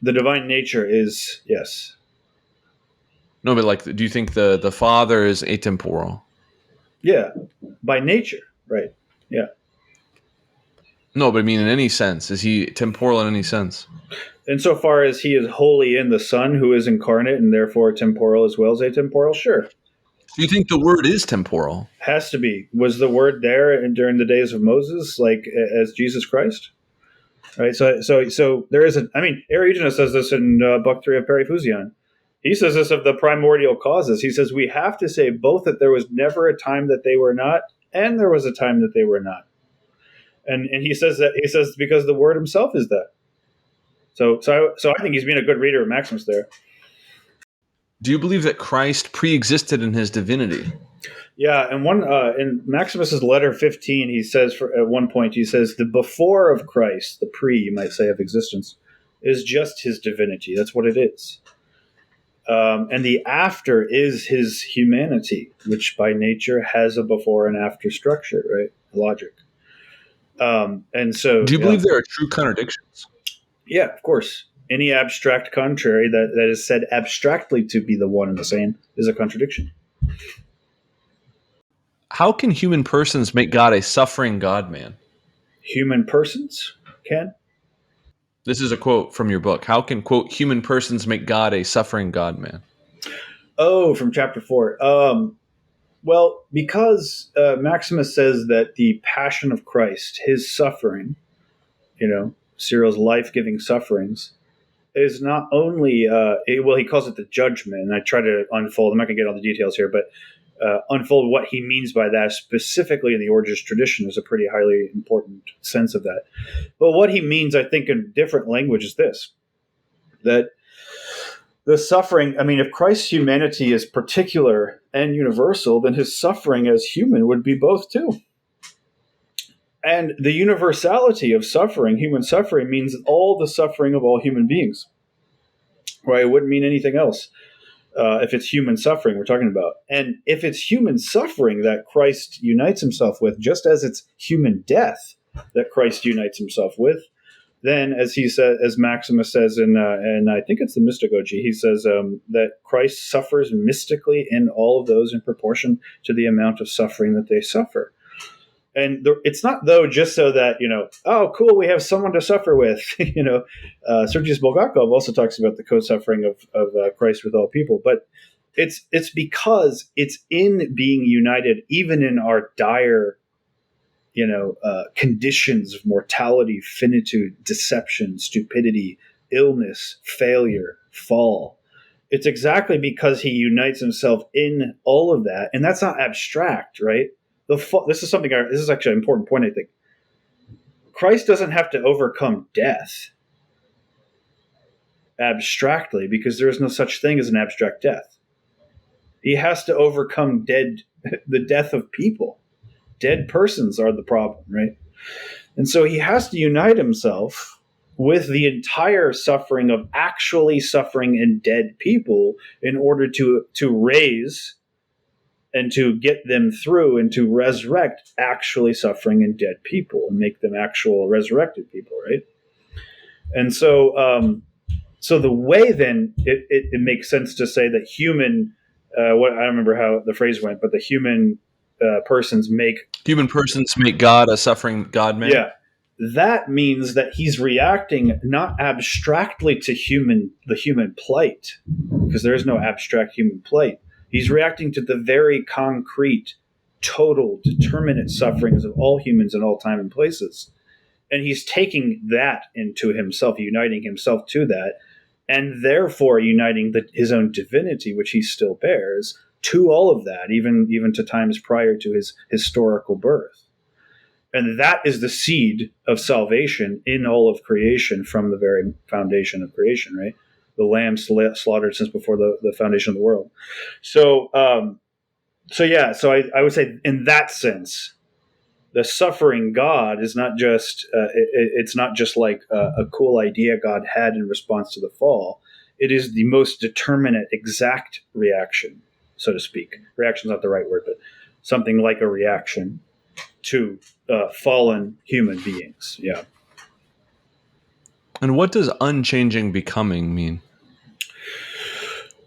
The divine nature is, yes. No, but do you think the Father is atemporal? Yeah, by nature, right? Yeah. No, but I mean in any sense. Is he temporal in any sense? Insofar as he is wholly in the Son, who is incarnate and therefore temporal as well as atemporal, sure. Do you think the Word is temporal? Has to be. Was the Word there during the days of Moses, as Jesus Christ? Right. So there is Eriugena says this in Book 3 of Perifusion. He says this of the primordial causes. He says we have to say both that there was never a time that they were not, and there was a time that they were not. And he says because the Word Himself is that. So I think he's being a good reader of Maximus there. Do you believe that Christ pre-existed in His divinity? Yeah, and in Maximus's letter 15, he says at one point the before of Christ, the pre, you might say, of existence, is just His divinity. That's what it is. And the after is His humanity, which by nature has a before and after structure, right? Logic. And so, do you believe there are true contradictions? Yeah, of course. Any abstract contrary that is said abstractly to be the one and the same is a contradiction. How can human persons make God a suffering God-man? Human persons can? This is a quote from your book. How can, quote, human persons make God a suffering God-man? Oh, from chapter 4. Well, because Maximus says that the passion of Christ, His suffering, Cyril's life-giving sufferings, is not only, he calls it the judgment, and I try to unfold, I'm not going to get all the details here, but unfold what he means by that, specifically in the Origist tradition, is a pretty highly important sense of that. But what he means, I think, in different language is this, that the suffering, if Christ's humanity is particular and universal, then His suffering as human would be both too. And the universality of suffering, human suffering, means all the suffering of all human beings. Right? It wouldn't mean anything else if it's human suffering we're talking about. And if it's human suffering that Christ unites Himself with, just as it's human death that Christ unites Himself with, then, as Maximus says in I think it's the Mystagogy, he says that Christ suffers mystically in all of those in proportion to the amount of suffering that they suffer. It's not, though, just so that, oh, cool, we have someone to suffer with. Sergius Bulgakov also talks about the co-suffering of Christ with all people. But it's because it's in being united, even in our dire, conditions of mortality, finitude, deception, stupidity, illness, failure, fall. It's exactly because he unites himself in all of that. And that's not abstract, right? This is actually an important point, I think. Christ doesn't have to overcome death abstractly, because there is no such thing as an abstract death. He has to overcome the death of people. Dead persons are the problem, right? And so he has to unite himself with the entire suffering of actually suffering and dead people in order to raise and to get them through and to resurrect actually suffering and dead people and make them actual resurrected people, right? And so, so the way then it makes sense to say that human, I don't remember how the phrase went, but the human persons make God a suffering God man. Yeah, that means that he's reacting not abstractly to the human plight, because there is no abstract human plight. He's reacting to the very concrete, total, determinate sufferings of all humans in all time and places. And he's taking that into himself, uniting himself to that, and therefore uniting his own divinity, which he still bears, to all of that, even to times prior to his historical birth. And that is the seed of salvation in all of creation from the very foundation of creation, right? The lamb slaughtered since before the foundation of the world. So I would say in that sense, the suffering God is not just it's not just like a cool idea God had in response to the fall. It is the most determinate, exact reaction, so to speak. Reaction is not the right word, but something like a reaction to fallen human beings. Yeah. And what does unchanging becoming mean?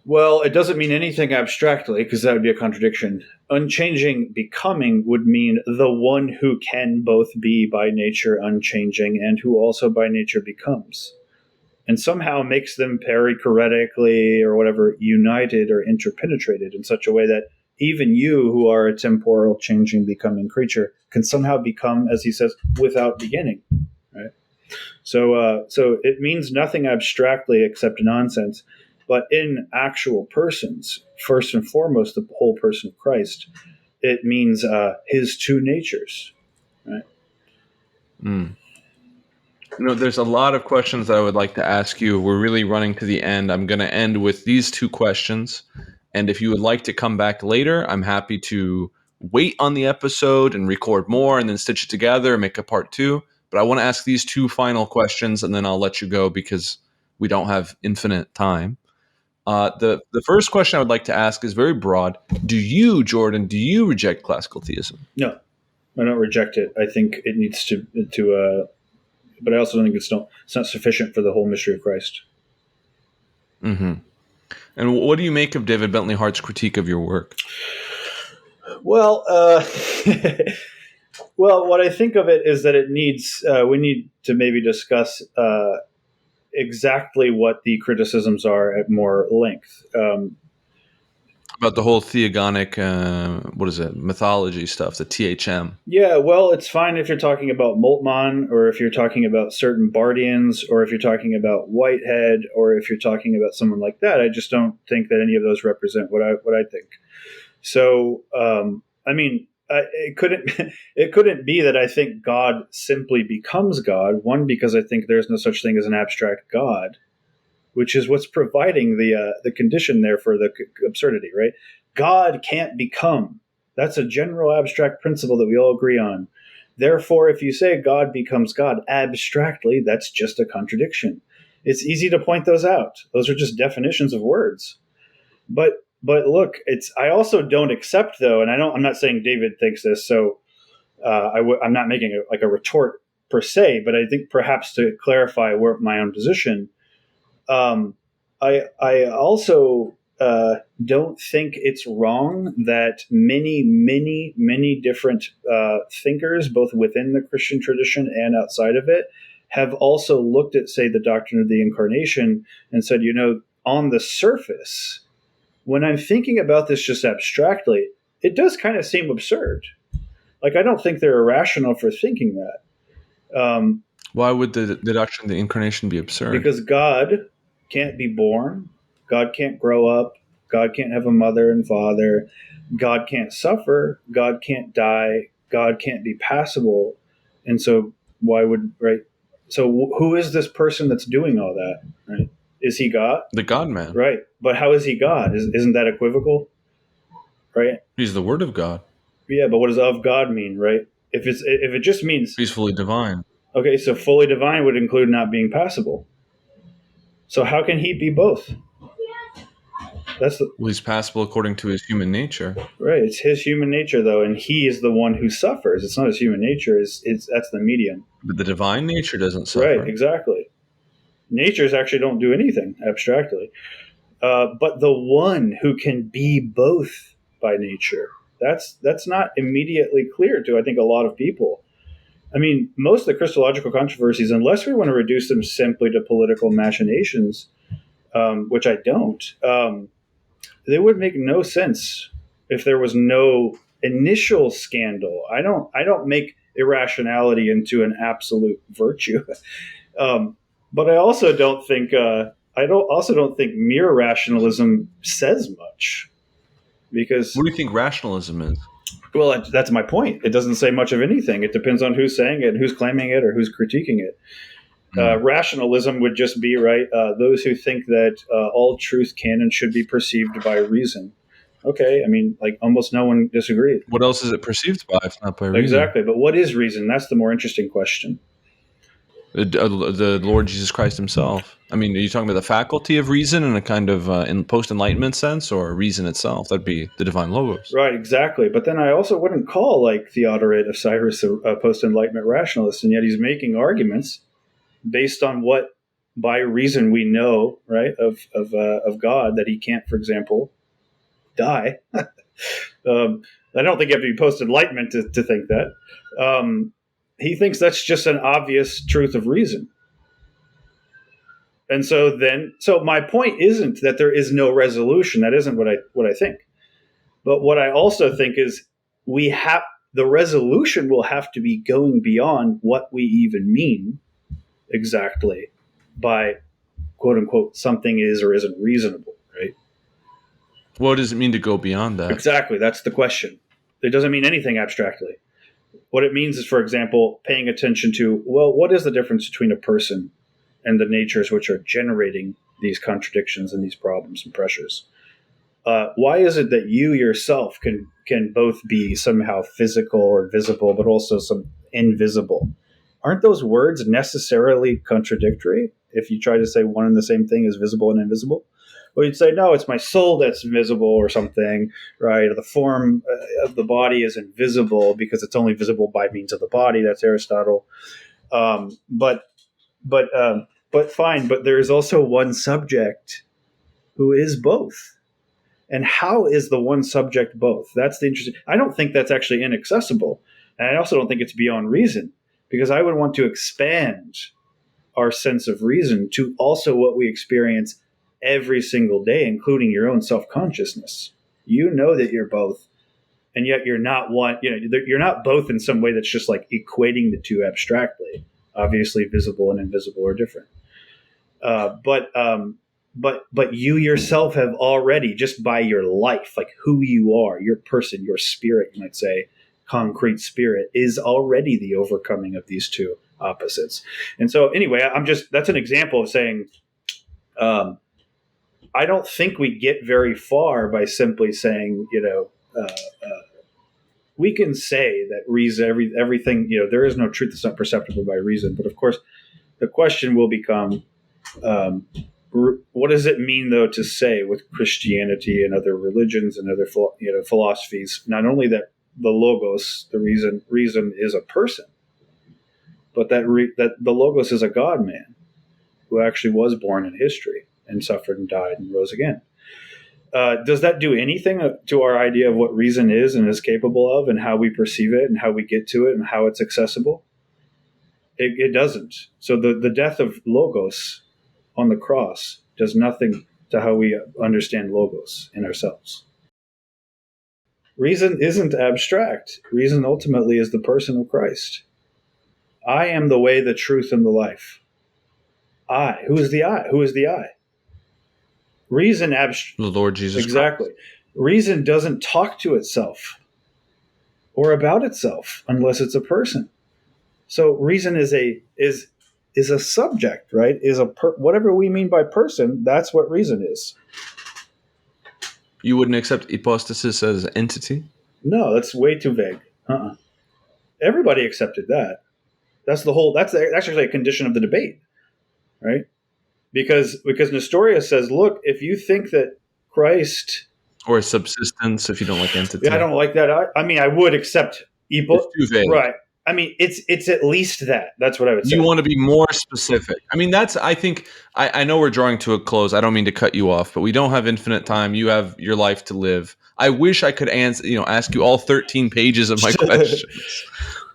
Well, it doesn't mean anything abstractly, because that would be a contradiction. Unchanging becoming would mean the one who can both be by nature unchanging and who also by nature becomes, and somehow makes them perichoretically or whatever united or interpenetrated in such a way that even you, who are a temporal, changing, becoming creature, can somehow become, as he says, without beginning. Right. So it means nothing abstractly except nonsense. But in actual persons, first and foremost, the whole person of Christ, it means his two natures. Right. Mm. There's a lot of questions that I would like to ask you. We're really running to the end. I'm going to end with these two questions. And if you would like to come back later, I'm happy to wait on the episode and record more and then stitch it together and make a part 2. But I want to ask these two final questions, and then I'll let you go because we don't have infinite time. The first question I would like to ask is very broad. Jordan, do you reject classical theism? No, I don't reject it. I think it needs to but I also don't think it's not sufficient for the whole mystery of Christ. Mm-hmm. And what do you make of David Bentley Hart's critique of your work? Well, what I think of it is that it needs we need to maybe discuss exactly what the criticisms are at more length. About the whole theogonic, mythology stuff, the THM. Yeah, well, it's fine if you're talking about Moltmann, or if you're talking about certain Bardians, or if you're talking about Whitehead, or if you're talking about someone like that. I just don't think that any of those represent what I think. So, it couldn't be that I think God simply becomes God. One, because I think there's no such thing as an abstract God, which is what's providing the condition there for the absurdity, right? God can't become. That's a general abstract principle that we all agree on. Therefore, if you say God becomes God abstractly, that's just a contradiction. It's easy to point those out. Those are just definitions of words. But look, I also don't accept, though, and I'm not saying David thinks this, so I'm not making a retort per se, but I think perhaps to clarify my own position, I also don't think it's wrong that many different thinkers, both within the Christian tradition and outside of it, have also looked at, say, the doctrine of the incarnation and said, on the surface, when I'm thinking about this just abstractly, it does kind of seem absurd. Like, I don't think they're irrational for thinking that. Why would the doctrine of the incarnation be absurd? Because God can't be born. God can't grow up. God can't have a mother and father. God can't suffer. God can't die. God can't be passible. And so right? So who is this person that's doing all that, right? Is he God? The God-man. Right. But how is he God? Isn't that equivocal? Right? He's the Word of God. Yeah, but what does of God mean, right? If it just means he's fully divine. Okay, so fully divine would include not being passible. So how can he be both? Well, he's passible according to his human nature. Right, it's his human nature though, and he is the one who suffers. It's not his human nature. That's the medium. But the divine nature doesn't suffer. Right, exactly. Natures actually don't do anything abstractly. But the one who can be both by nature, that's not immediately clear to, I think, a lot of people. I mean, most of the Christological controversies, unless we want to reduce them simply to political machinations, which I don't, they would make no sense if there was no initial scandal. I don't make irrationality into an absolute virtue, but I also don't think mere rationalism says much. Because what do you think rationalism is? Well, that's my point. It doesn't say much of anything. It depends on who's saying it, who's claiming it, or who's critiquing it. Rationalism would just be, right, those who think that all truth can and should be perceived by reason. Okay, I mean, like, almost no one disagrees. What else is it perceived by if not by reason? Exactly, but what is reason? That's the more interesting question. The Lord Jesus Christ himself. I mean, are you talking about the faculty of reason in a kind of in post-enlightenment sense, or reason itself? That'd be the divine logos. Right, exactly. But then I also wouldn't call, like, Theodoret of Cyrus a post-enlightenment rationalist, and yet he's making arguments based on what, by reason, we know, right, of God, that he can't, for example, die. I don't think you have to be post-enlightenment to think that. He thinks that's just an obvious truth of reason. And so my point isn't that there is no resolution. That isn't what I think. But what I also think is the resolution will have to be going beyond what we even mean exactly by, quote unquote, something is or isn't reasonable, right? What does it mean to go beyond that? Exactly. That's the question. It doesn't mean anything abstractly. What it means is, for example, paying attention to, well, what is the difference between a person and the natures which are generating these contradictions and these problems and pressures? Why is it that you yourself can both be somehow physical or visible, but also some invisible? Aren't those words necessarily contradictory if you try to say one and the same thing is visible and invisible? Well, you'd say, no, it's my soul that's visible or something, right? Or the form of the body is invisible because it's only visible by means of the body. That's Aristotle. But fine. But there is also one subject who is both. And how is the one subject both? That's the interesting. I don't think that's actually inaccessible. And I also don't think it's beyond reason, because I would want to expand our sense of reason to also what we experience every single day, including your own self-consciousness. You know that you're both, and yet you're not one. You're not both in some way that's just like equating the two abstractly. Obviously, visible and invisible are different. But you yourself have already, just by your life, like who you are, your person, your spirit, you might say, concrete spirit, is already the overcoming of these two opposites. And so anyway, that's an example of saying, I don't think we get very far by simply saying, we can say that reason, everything, there is no truth that's not perceptible by reason. But of course, the question will become, what does it mean, though, to say with Christianity and other religions and other philosophies, not only that the logos, the reason is a person, but that the logos is a God-man who actually was born in history and suffered and died and rose again. Does that do anything to our idea of what reason is and is capable of, and how we perceive it, and how we get to it, and how it's accessible? It doesn't. So the death of Logos on the cross does nothing to how we understand Logos in ourselves. Reason isn't abstract. Reason ultimately is the person of Christ. I am the way, the truth, and the life. I. Who is the I? Who is the I? Reason the Lord Jesus exactly. Christ. Reason doesn't talk to itself or about itself unless it's a person. So reason is a subject, right? Is whatever we mean by person. That's what reason is. You wouldn't accept hypostasis as an entity? No, that's way too vague. Everybody accepted that. That's actually a condition of the debate, right? Because Nestorius says, look, if you think that Christ, or a subsistence, if you don't like entity. Yeah, I don't like that. I mean, I would accept It's too vague. Right. I mean, it's at least that. That's what I would say. You want to be more specific. I mean, I think I know we're drawing to a close. I don't mean to cut you off, but we don't have infinite time. You have your life to live. I wish I could ask you all 13 pages of my questions.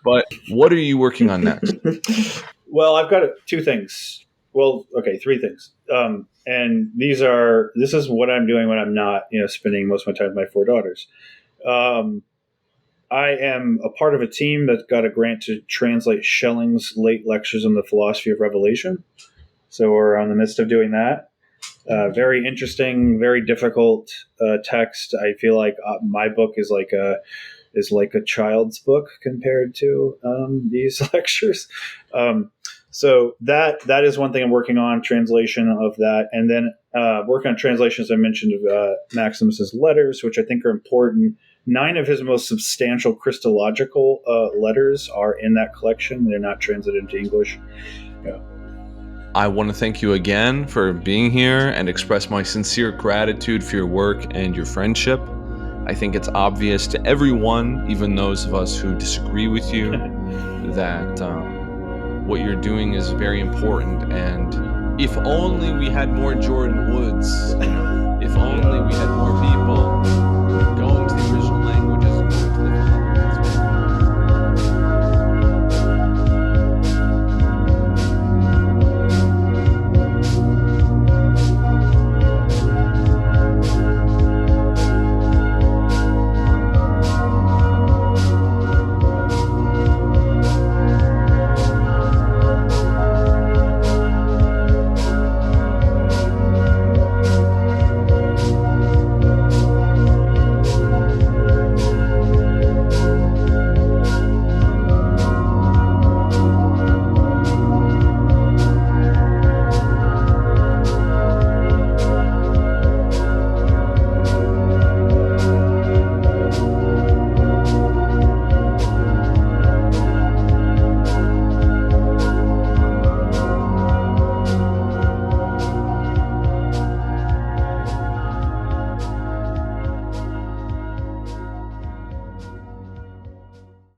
But what are you working on next? Well, I've got two things. Well, okay, three things. And this is what I'm doing when I'm not, spending most of my time with my 4 daughters. I am a part of a team that got a grant to translate Schelling's late lectures on the philosophy of revelation. So we're in the midst of doing that. Very interesting, very difficult text. I feel like my book is like a child's book compared to these lectures. So that is one thing I'm working on, translation of that, and then working on translations. I mentioned of Maximus's letters, which I think are important. 9 of his most substantial Christological letters are in that collection. They're not translated into English. Yeah. I want to thank you again for being here and express my sincere gratitude for your work and your friendship. I think it's obvious to everyone, even those of us who disagree with you, that what you're doing is very important. And if only we had more Jordan Woods, if only we had more people